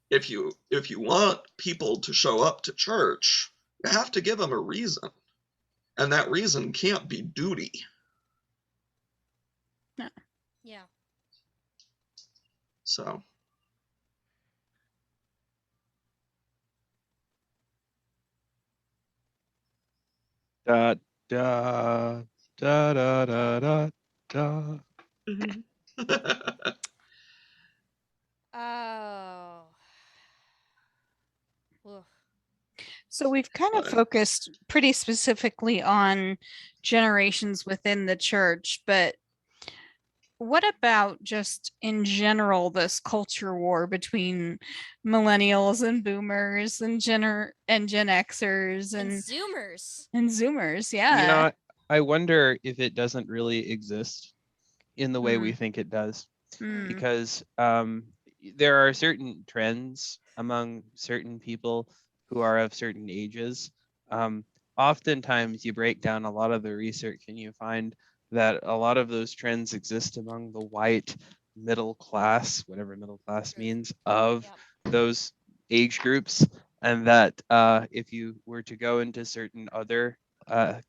if you want people to show up to church, you have to give them a reason. And that reason can't be duty. No. Yeah. So. Da da da da da da da. Oh. Ugh. So we've kind of Right. focused pretty specifically on generations within the church, but what about just in general this culture war between millennials and boomers and Gen Xers And and Zoomers. Zoomers? You Yeah. know, I wonder if it doesn't really exist in the way we think it does, Mm. because there are certain trends among certain people who are of certain ages. Oftentimes, you break down a lot of the research and you find that a lot of those trends exist among the white middle class, whatever middle class Truth. means, of Yep. those age groups, and that if you were to go into certain other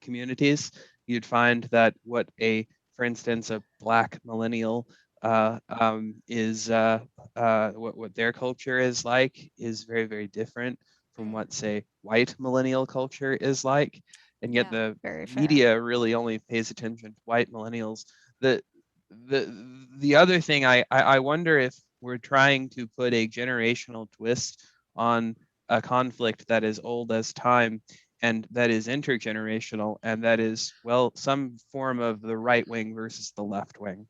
communities, you'd find that for instance, a Black millennial is what their culture is like is very, very different from what, say, white millennial culture is like. And yet Yeah. the Very fair. media really only pays attention to white millennials. The the other thing, I wonder if we're trying to put a generational twist on a conflict that is old as time and that is intergenerational, and that is, well, some form of the right wing versus the left wing.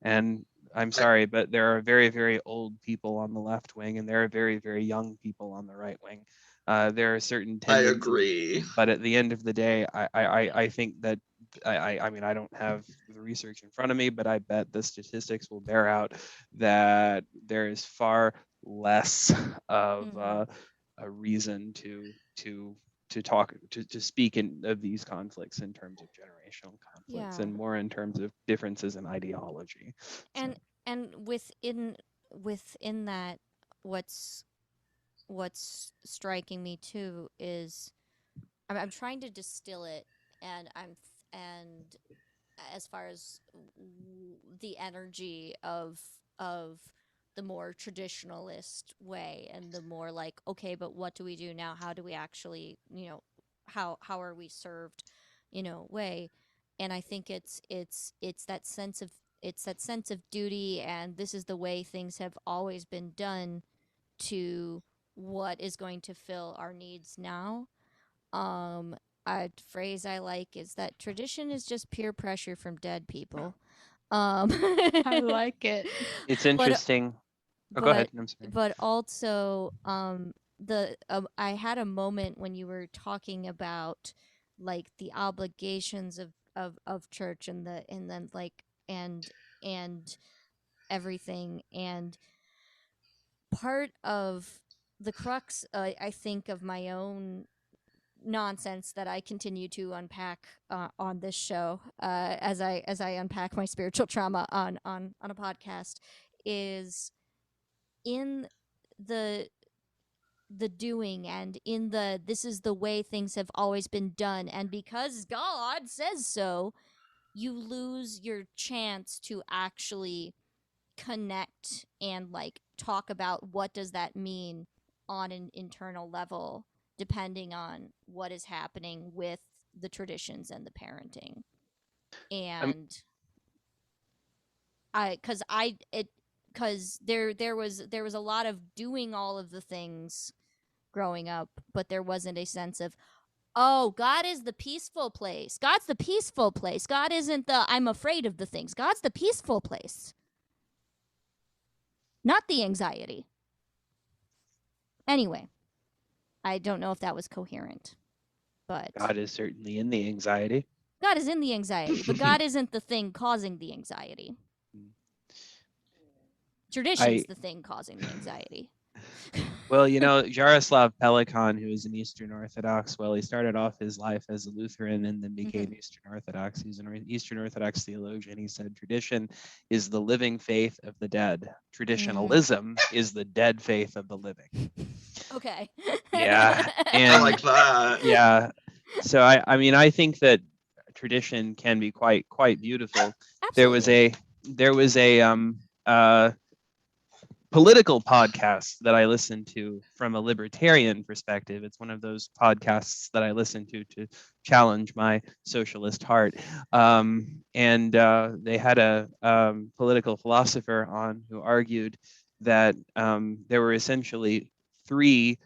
And I'm sorry, but there are very, very old people on the left wing, and there are very, very young people on the right wing. There are certain I tendencies, agree. but at the end of the day, I think that I mean, I don't have the research in front of me, but I bet the statistics will bear out that there is far less of a reason to speak of these conflicts in terms of generational conflicts, Yeah. and more in terms of differences in ideology. And within that, what's striking me too is I'm trying to distill it, and and as far as the energy of the more traditionalist way, and the more like, okay, but what do we do now? How do we actually, how are we served, way? And I think it's that sense of duty, and this is the way things have always been done, to what is going to fill our needs now. um a phrase I like is that tradition is just peer pressure from dead people. I like it. It's but interesting. Oh, go ahead. I'm sorry. but also, the I had a moment when you were talking about like the obligations of church, and then like, and everything, and part of the crux, I think, of my own nonsense that I continue to unpack on this show, as I unpack my spiritual trauma on a podcast, is in the doing, and in the this is the way things have always been done, and because God says so, you lose your chance to actually connect and like talk about what does that mean on an internal level, depending on what is happening with the traditions and the parenting. And because there was a lot of doing all of the things growing up, but there wasn't a sense of, oh, God is the peaceful place. God's the peaceful place. God isn't the I'm afraid of the things. God's the peaceful place, not the anxiety. Anyway, I don't know if that was coherent, but God is certainly in the anxiety. God is in the anxiety, but God isn't the thing causing the anxiety. Tradition's the thing causing the anxiety. Well, Jaroslav Pelikan, who is an Eastern Orthodox, well, he started off his life as a Lutheran and then became Eastern Orthodox. He's an Eastern Orthodox theologian. He said, tradition is the living faith of the dead. Traditionalism is the dead faith of the living. Okay. Yeah. I like that. Yeah. So I think that tradition can be quite beautiful. Absolutely. There was a political podcast that I listen to from a libertarian perspective. It's one of those podcasts that I listen to challenge my socialist heart. And they had a political philosopher on who argued that there were essentially three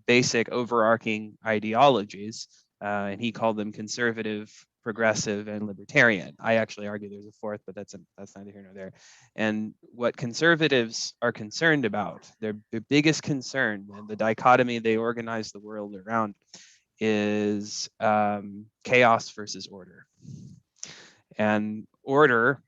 basic overarching ideologies, and he called them conservative, progressive, and libertarian. I actually argue there's a fourth, but that's neither here nor there. And what conservatives are concerned about, their biggest concern, and the dichotomy they organize the world around, is chaos versus order. And order,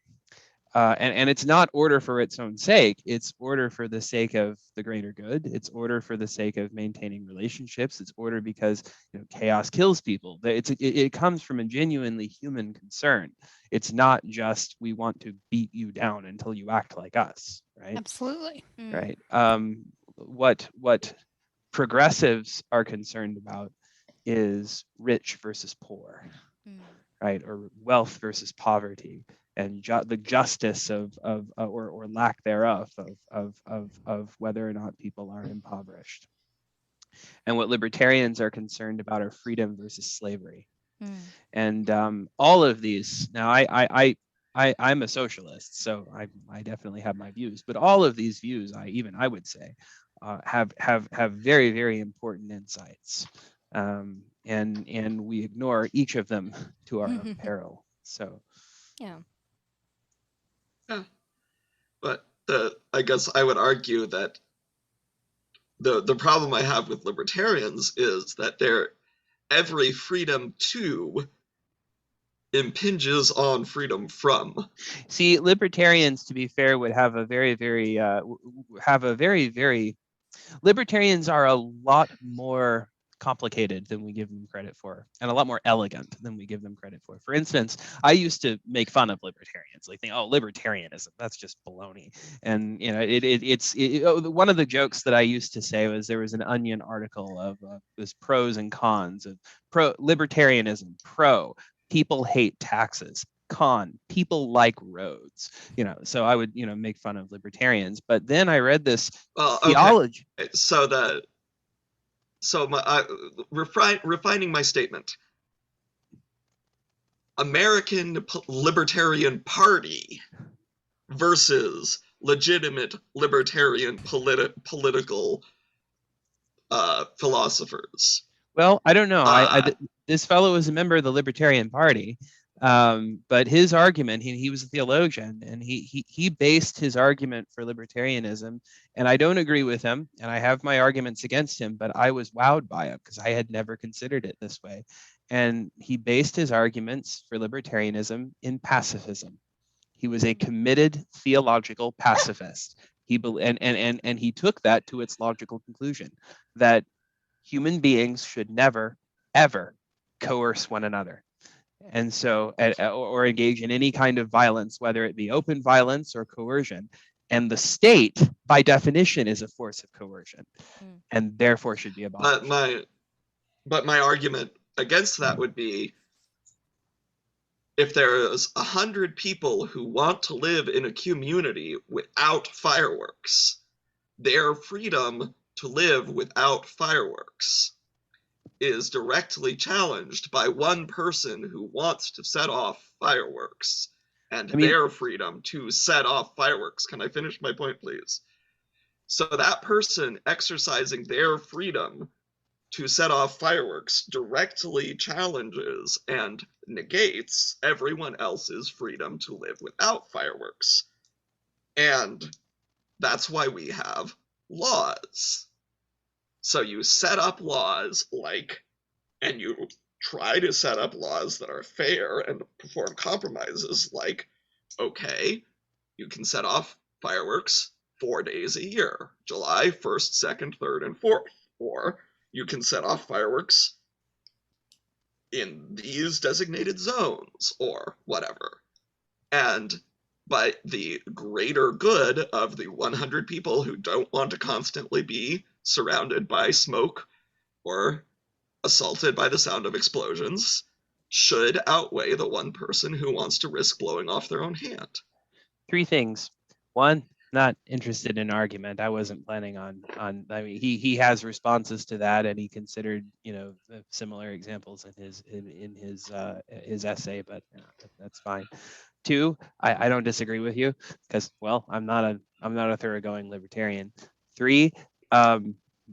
and it's not order for its own sake. It's order for the sake of the greater good. It's order for the sake of maintaining relationships. It's order because chaos kills people. It comes from a genuinely human concern. It's not just we want to beat you down until you act like us, right? Absolutely. Right. What progressives are concerned about is rich versus poor, right, or wealth versus poverty, and the justice of or lack thereof of whether or not people are impoverished. And what libertarians are concerned about are freedom versus slavery. And all of these, now I'm a socialist, so I definitely have my views, but all of these views, I would say, have very, very important insights, and we ignore each of them to our own peril. So yeah. But I guess I would argue that the problem I have with libertarians is that every freedom to impinges on freedom from. See, libertarians, to be fair, would have a very, very libertarians are a lot more complicated than we give them credit for, and a lot more elegant than we give them credit for. For instance, I used to make fun of libertarians, like think, oh, libertarianism, that's just baloney. And it's one of the jokes that I used to say was there was an Onion article of this pros and cons of libertarianism. Pro, people hate taxes. Con, people like roads. So I would make fun of libertarians. But then I read this theology. Okay. Refining my statement. American Libertarian Party versus legitimate libertarian political philosophers. Well, I don't know. This fellow was a member of the Libertarian Party, but his argument, he was a theologian, and he based his argument for libertarianism, and I don't agree with him, and I have my arguments against him, but I was wowed by him because I had never considered it this way. And he based his arguments for libertarianism in pacifism. He was a committed theological pacifist. And he took that to its logical conclusion that human beings should never, ever coerce one another. And so, or engage in any kind of violence, whether it be open violence or coercion. And the state, by definition, is a force of coercion, and therefore should be abolished. But my argument against that would be, if there is 100 people who want to live in a community without fireworks, their freedom to live without fireworks is directly challenged by one person who wants to set off fireworks and their freedom to set off fireworks. Can I finish my point, please? So that person exercising their freedom to set off fireworks directly challenges and negates everyone else's freedom to live without fireworks. And that's why we have laws. So you set up laws and you try to set up laws that are fair and perform compromises like, okay, you can set off fireworks 4 days a year, July 1st, 2nd, 3rd, and 4th. Or you can set off fireworks in these designated zones, or whatever. But the greater good of the 100 people who don't want to constantly be surrounded by smoke or assaulted by the sound of explosions should outweigh the one person who wants to risk blowing off their own hand. 3 things. 1, not interested in argument. I wasn't planning on. I mean, he has responses to that, and he considered, similar examples in his essay, but that's fine. 2, I don't disagree with you because, well, I'm not a thoroughgoing libertarian. 3,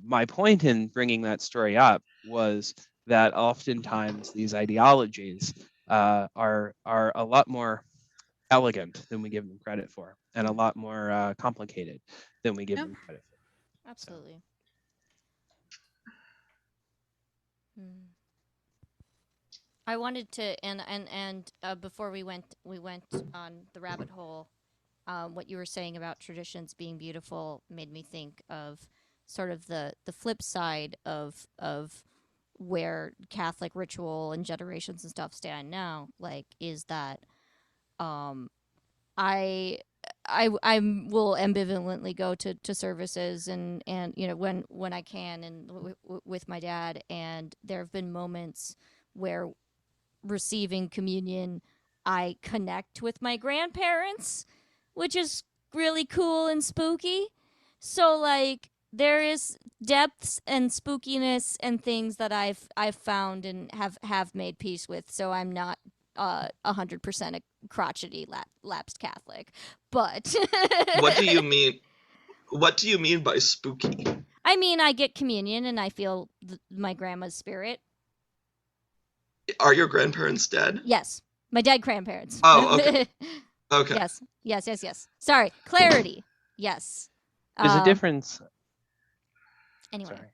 my point in bringing that story up was that oftentimes these ideologies are a lot more elegant than we give them credit for, and a lot more complicated than we give them credit for. Absolutely. I wanted to, and before we went on the rabbit hole. What you were saying about traditions being beautiful made me think of sort of the flip side of where Catholic ritual and generations and stuff stand now. Like, is that I will ambivalently go to services and when I can and with my dad, and there have been moments where receiving communion I connect with my grandparents, which is really cool and spooky. So like there is depths and spookiness and things that I've found and have made peace with. So I'm not 100% a crotchety lapsed Catholic, but What do you mean? What do you mean by spooky? I mean, I get communion and I feel my grandma's spirit. Are your grandparents dead? Yes, my dead grandparents. Oh, okay. Okay. Yes. Sorry, clarity. Yes. There's a difference. Anyway. Sorry.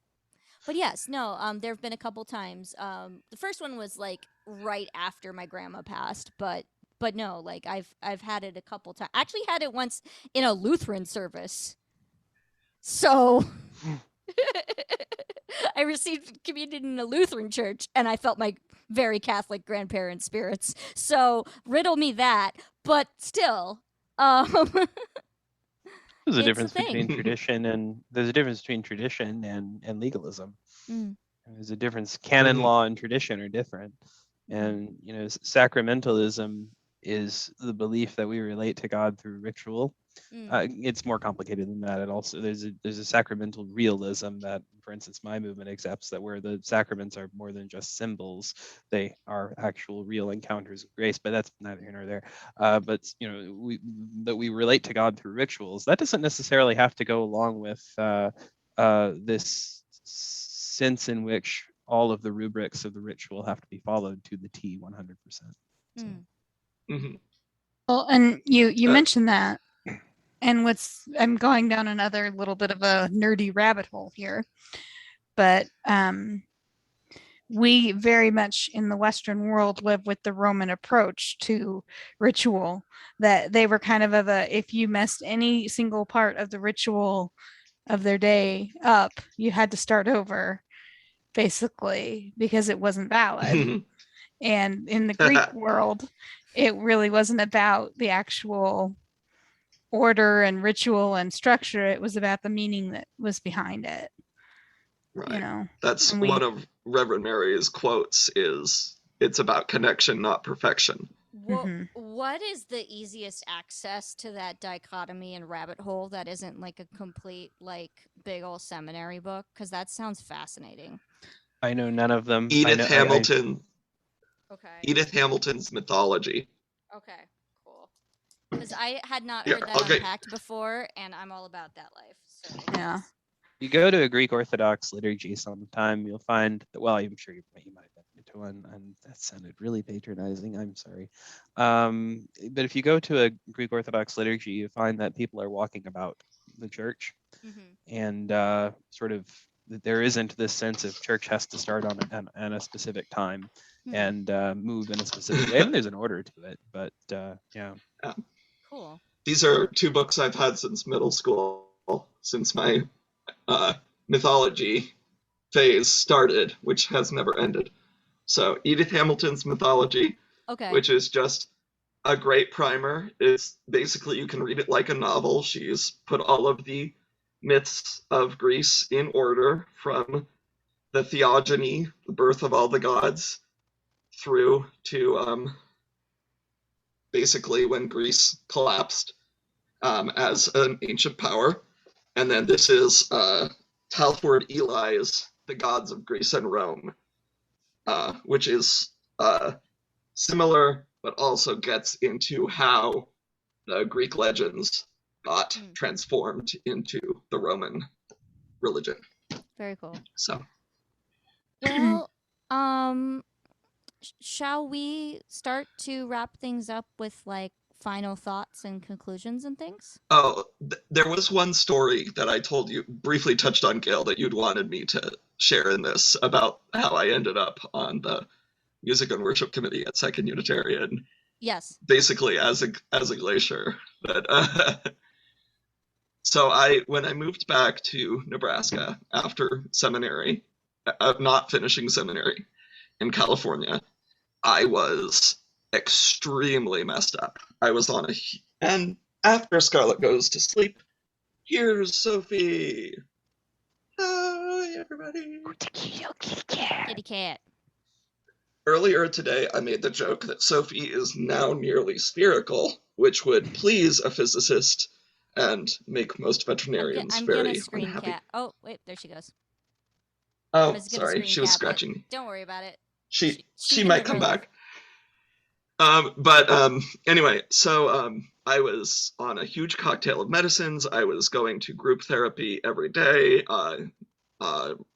But yes, no. There have been a couple times. The first one was like right after my grandma passed, but no, like I've had it a couple times. Actually, had it once in a Lutheran service. So I received communion in a Lutheran church, and I felt my very Catholic grandparents' spirits. So riddle me that, but still, There's a it's difference a thing. between tradition and legalism. There's a difference. Canon law and tradition are different, and sacramentalism is the belief that we relate to God through ritual. It's more complicated than that. It also there's a sacramental realism that, for instance, my movement accepts, that where the sacraments are more than just symbols, they are actual real encounters of grace. But that's neither here nor there. But we relate to God through rituals. That doesn't necessarily have to go along with this sense in which all of the rubrics of the ritual have to be followed to the T 100%. So. Well, and you mentioned that. And I'm going down another little bit of a nerdy rabbit hole here, but we very much in the Western world live with the Roman approach to ritual, that they were kind of if you messed any single part of the ritual of their day up, you had to start over, basically, because it wasn't valid. And in the Greek world, it really wasn't about the actual order and ritual and structure. It was about the meaning that was behind it. Right. That's one of Reverend Mary's quotes is, it's about connection, not perfection. What is the easiest access to that dichotomy and rabbit hole that isn't like a complete like big old seminary book? Because that sounds fascinating. I know none of them. Edith Hamilton. Okay. Edith Hamilton's mythology. Okay. Cool. Because I had not Yeah, heard that okay. unpacked before, and I'm all about that life. So Yeah. You go to a Greek Orthodox liturgy sometime, you'll find that, well, I'm sure you might have been to one, and that sounded really patronizing. I'm sorry. But if you go to a Greek Orthodox liturgy, you find that people are walking about the church, and sort of there isn't this sense of church has to start on a specific time and move in a specific way. And there's an order to it, but yeah. Cool. These are 2 books I've had since middle school, since my mythology phase started, which has never ended. So Edith Hamilton's mythology, which is just a great primer. It's basically, you can read it like a novel. She's put all of the myths of Greece in order, from the theogony, the birth of all the gods, through to basically when Greece collapsed as an ancient power. And then this is Talford Eli's The Gods of Greece and Rome, which is similar, but also gets into how the Greek legends got transformed into the Roman religion. Very cool. So, well, shall we start to wrap things up with like final thoughts and conclusions and things? Oh, there was one story that I told you, briefly touched on, Gail, that you'd wanted me to share in this, about how I ended up on the Music and Worship Committee at Second Unitarian. Yes. Basically as a glacier. But so when I moved back to Nebraska after seminary, not finishing seminary in California, I was extremely messed up. I was on and after Scarlett goes to sleep, here's Sophie. Hi, everybody. Kitty cat. Earlier today, I made the joke that Sophie is now nearly spherical, which would please a physicist and make most veterinarians I'm very gonna screen unhappy. cat. Oh, wait, there she goes. Oh, sorry, she was scratching me. Don't worry about it. She might come back. Anyway, so I was on a huge cocktail of medicines. I was going to group therapy every day,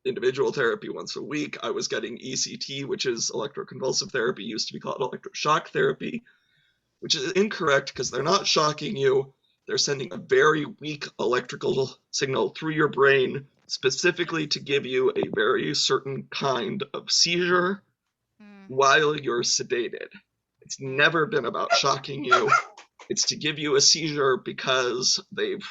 individual therapy once a week. I was getting ECT, which is electroconvulsive therapy, used to be called electroshock therapy, which is incorrect because they're not shocking you. They're sending a very weak electrical signal through your brain, specifically to give you a very certain kind of seizure while you're sedated. It's never been about shocking you. It's to give you a seizure because they've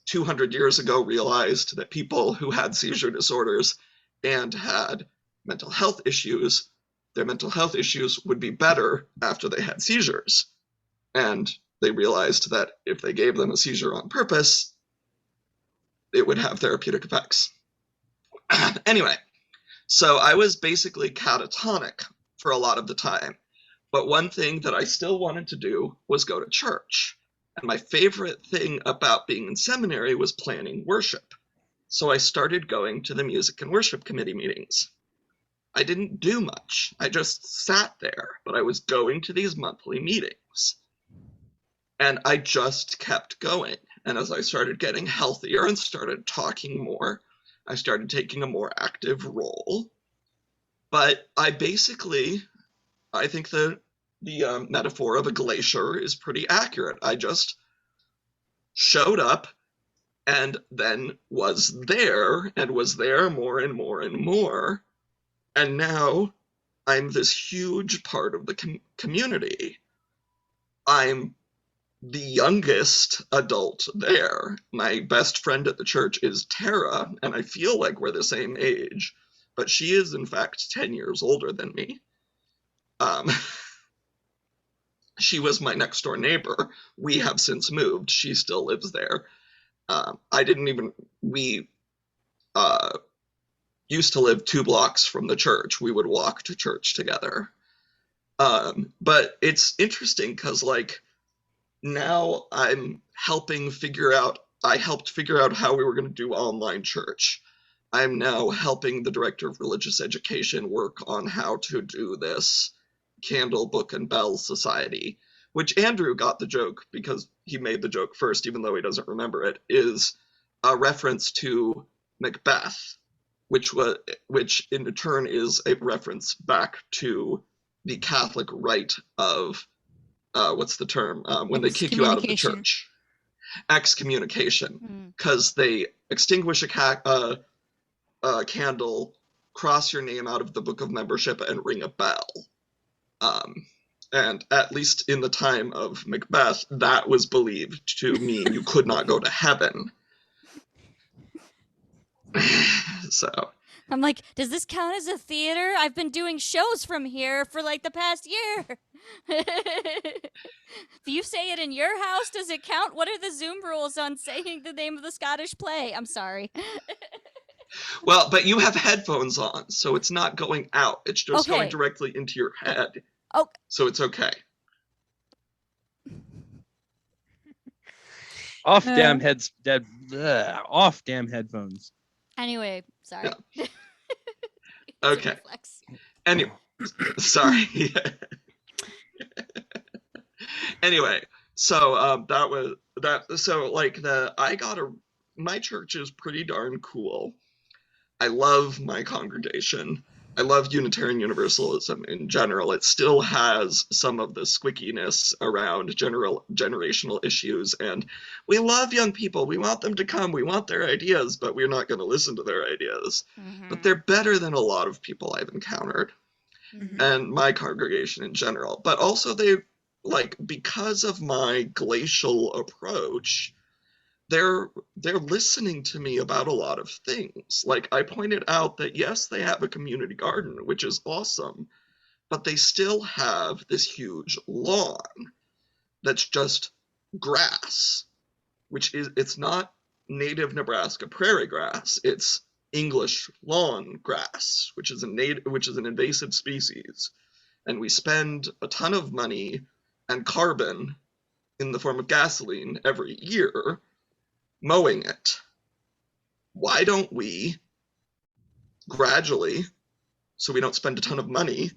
200 years ago realized that people who had seizure disorders and had mental health issues, their mental health issues would be better after they had seizures. And they realized that if they gave them a seizure on purpose, it would have therapeutic effects. Anyway, so I was basically catatonic for a lot of the time. But one thing that I still wanted to do was go to church. And my favorite thing about being in seminary was planning worship. So I started going to the Music and Worship Committee meetings. I didn't do much. I just sat there, but I was going to these monthly meetings. And I just kept going. And as I started getting healthier and started talking more, I started taking a more active role. But I think the metaphor of a glacier is pretty accurate. I just showed up and then was there more and more and more. And now I'm this huge part of the community. I'm the youngest adult there. My best friend at the church is Tara, and I feel like we're the same age, but she is in fact 10 years older than me. She was my next door neighbor. We have since moved. She still lives there. We used to live 2 blocks from the church. We would walk to church together. But it's interesting because like now I helped figure out how we were going to do online church. I'm now helping the director of religious education work on how to do this Candle, Book, and Bell Society, which Andrew got the joke because he made the joke first, even though he doesn't remember it, is a reference to Macbeth, which in turn is a reference back to the Catholic rite of, what's the term, when they kick you out of the church. Excommunication. Because they extinguish a candle, cross your name out of the book of membership, and ring a bell. And at least in the time of Macbeth, that was believed to mean you could not go to heaven. So I'm like, does this count as a theater? I've been doing shows from here for like the past year. If you say it in your house, does it count? What are the Zoom rules on saying the name of the Scottish play? I'm sorry. Well, but you have headphones on, so it's not going out. It's just going directly into your head. Oh. So it's okay. Off damn headphones. Anyway, sorry. Yeah. Okay. Anyway, sorry. Anyway, so that was that. So like my church is pretty darn cool. I love my congregation. I love Unitarian Universalism in general. It still has some of the squickiness around generational issues, and we love young people. We want them to come. We want their ideas, but we're not going to listen to their ideas. Mm-hmm. But they're better than a lot of people I've encountered, and my congregation in general. But also because of my glacial approach, they're listening to me about a lot of things. Like I pointed out that yes, they have a community garden, which is awesome, but they still have this huge lawn that's just grass, it's not native Nebraska prairie grass. It's English lawn grass, which is an invasive species, and we spend a ton of money and carbon in the form of gasoline every year mowing it. Why don't we gradually, so we don't spend a ton of money,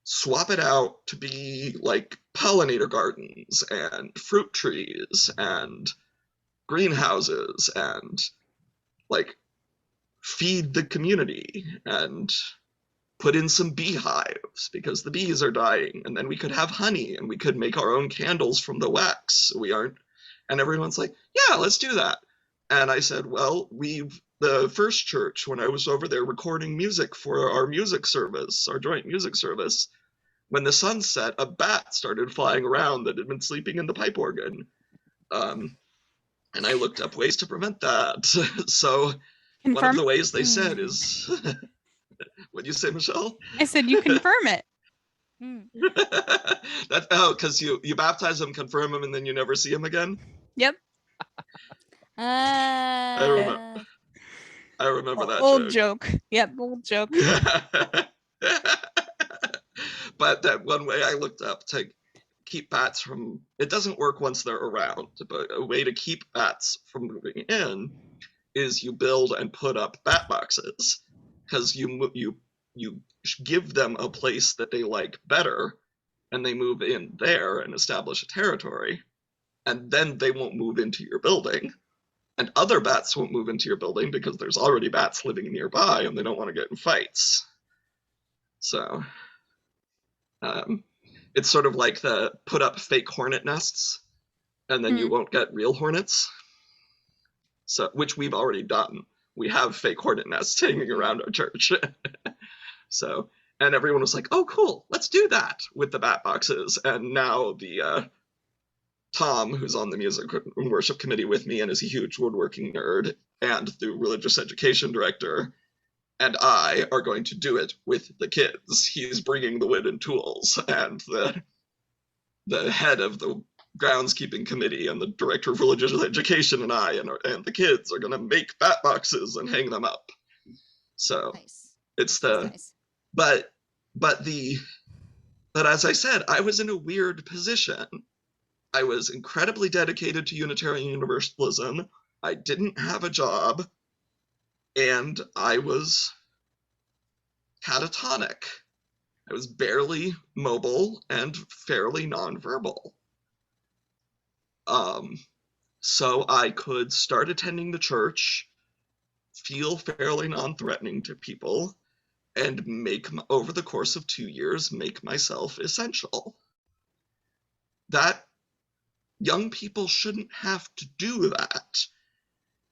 swap it out to be like pollinator gardens and fruit trees and greenhouses and like feed the community and put in some beehives because the bees are dying, and then we could have honey and we could make our own candles from the wax. And everyone's like, yeah, let's do that. And I said, well, the first church, when I was over there recording music for our music service, our joint music service, when the sun set, a bat started flying around that had been sleeping in the pipe organ. And I looked up ways to prevent that. So one of the ways they said is, what'd you say, Michelle? I said, you confirm it. Because you baptize them, confirm them, and then you never see them again? Yep. I remember that old joke. Yep, old joke. But that one way I looked up to keep bats from, it doesn't work once they're around, but a way to keep bats from moving in is you build and put up bat boxes, because you give them a place that they like better, and they move in there and establish a territory, and then they won't move into your building, and other bats won't move into your building because there's already bats living nearby and they don't want to get in fights. So it's sort of like the put up fake hornet nests and then you won't get real hornets. So, which we've already done. We have fake hornet nests hanging around our church. So, and everyone was like, oh, cool, let's do that with the bat boxes. And now the Tom, who's on the music and worship committee with me and is a huge woodworking nerd, and the religious education director, and I are going to do it with the kids. He's bringing the wood and tools, and the head of the groundskeeping committee and the director of religious education and I and the kids are going to make bat boxes and hang them up. So nice. It's the nice. But as I said, I was in a weird position. I was incredibly dedicated to Unitarian Universalism. I didn't have a job. and I was catatonic. I was barely mobile and fairly nonverbal. So I could start attending the church, feel fairly non-threatening to people, and over the course of 2 years, make myself essential. That young people shouldn't have to do that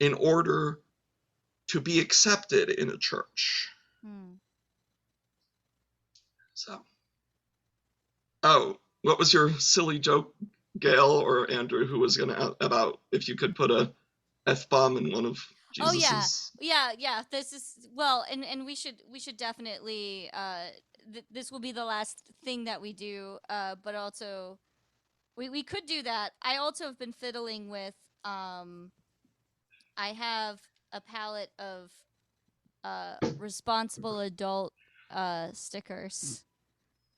in order to be accepted in a church. So, what was your silly joke, Gail or Andrew, who was gonna about if you could put a F-bomb in one of Jesus's? Yeah. This is and we should definitely this will be the last thing that we do. But also we could do that. I also have been fiddling with I have a palette of responsible adult stickers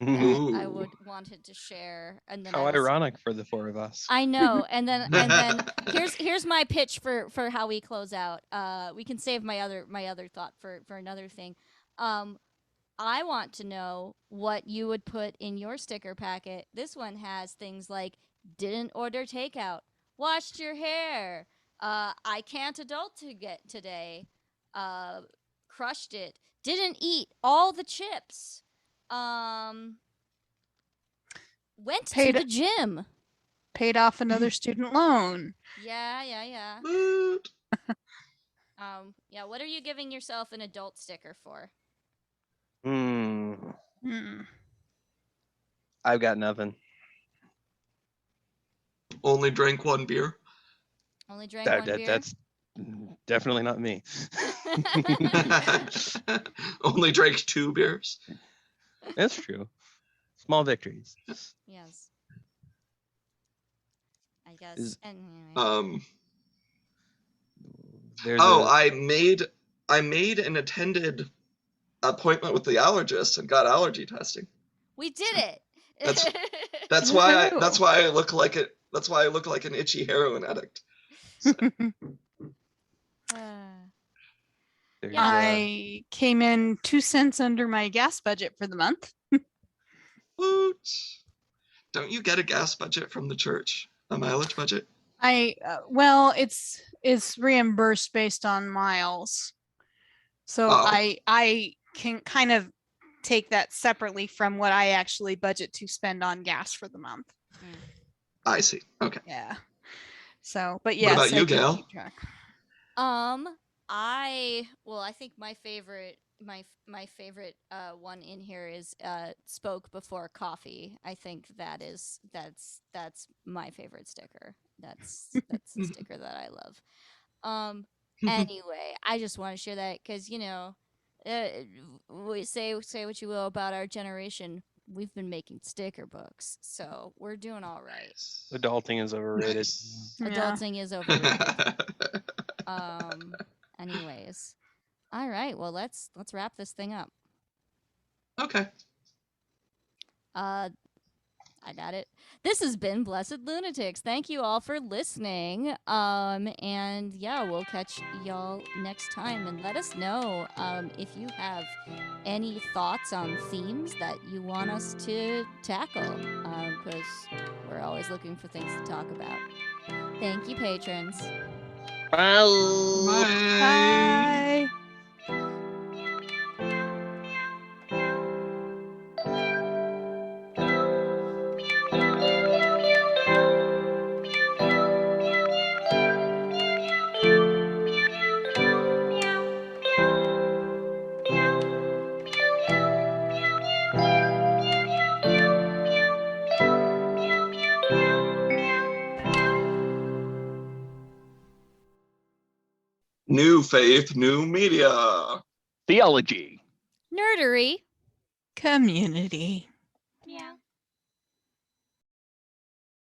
that I would wanted to share, and then How ironic for the four of us. I know, and then here's my pitch for how we close out. We can save my other thought for another thing. I want to know what you would put in your sticker packet. This one has things like didn't order takeout, washed your hair, I can't adult to get today, crushed it, didn't eat all the chips, went to the gym, paid off another student loan. Yeah. Yeah, what are you giving yourself an adult sticker for? I've got nothing. Only drank one beer. Only drank one beer? That's definitely not me. Only drank 2 beers. That's true. Small victories. Yes. I guess. I made an attended appointment with the allergist and got allergy testing. We did it. That's why I look like it. That's why I look like an itchy heroin addict. So. I came in 2 cents under my gas budget for the month. Woot. Don't you get a gas budget from the church? A mileage budget? It's reimbursed based on miles. So I can kind of take that separately from what I actually budget to spend on gas for the month. I see. Okay. Yeah. So, but yes. What about you, Gail? I think my favorite one in here is spoke before coffee. I think that's my favorite sticker. That's the sticker that I love. Anyway, I just want to share that because say what you will about our generation, we've been making sticker books, so we're doing all right. Adulting is overrated. Nice. Adulting is overrated. Anyways, all right. Well, let's wrap this thing up. Okay. I got it. This has been Blessed Lunatics. Thank you all for listening. And yeah, we'll catch y'all next time. And let us know if you have any thoughts on themes that you want us to tackle, because we're always looking for things to talk about. Thank you, patrons. Bye. Bye. New faith, new media. Theology. Nerdery. Community.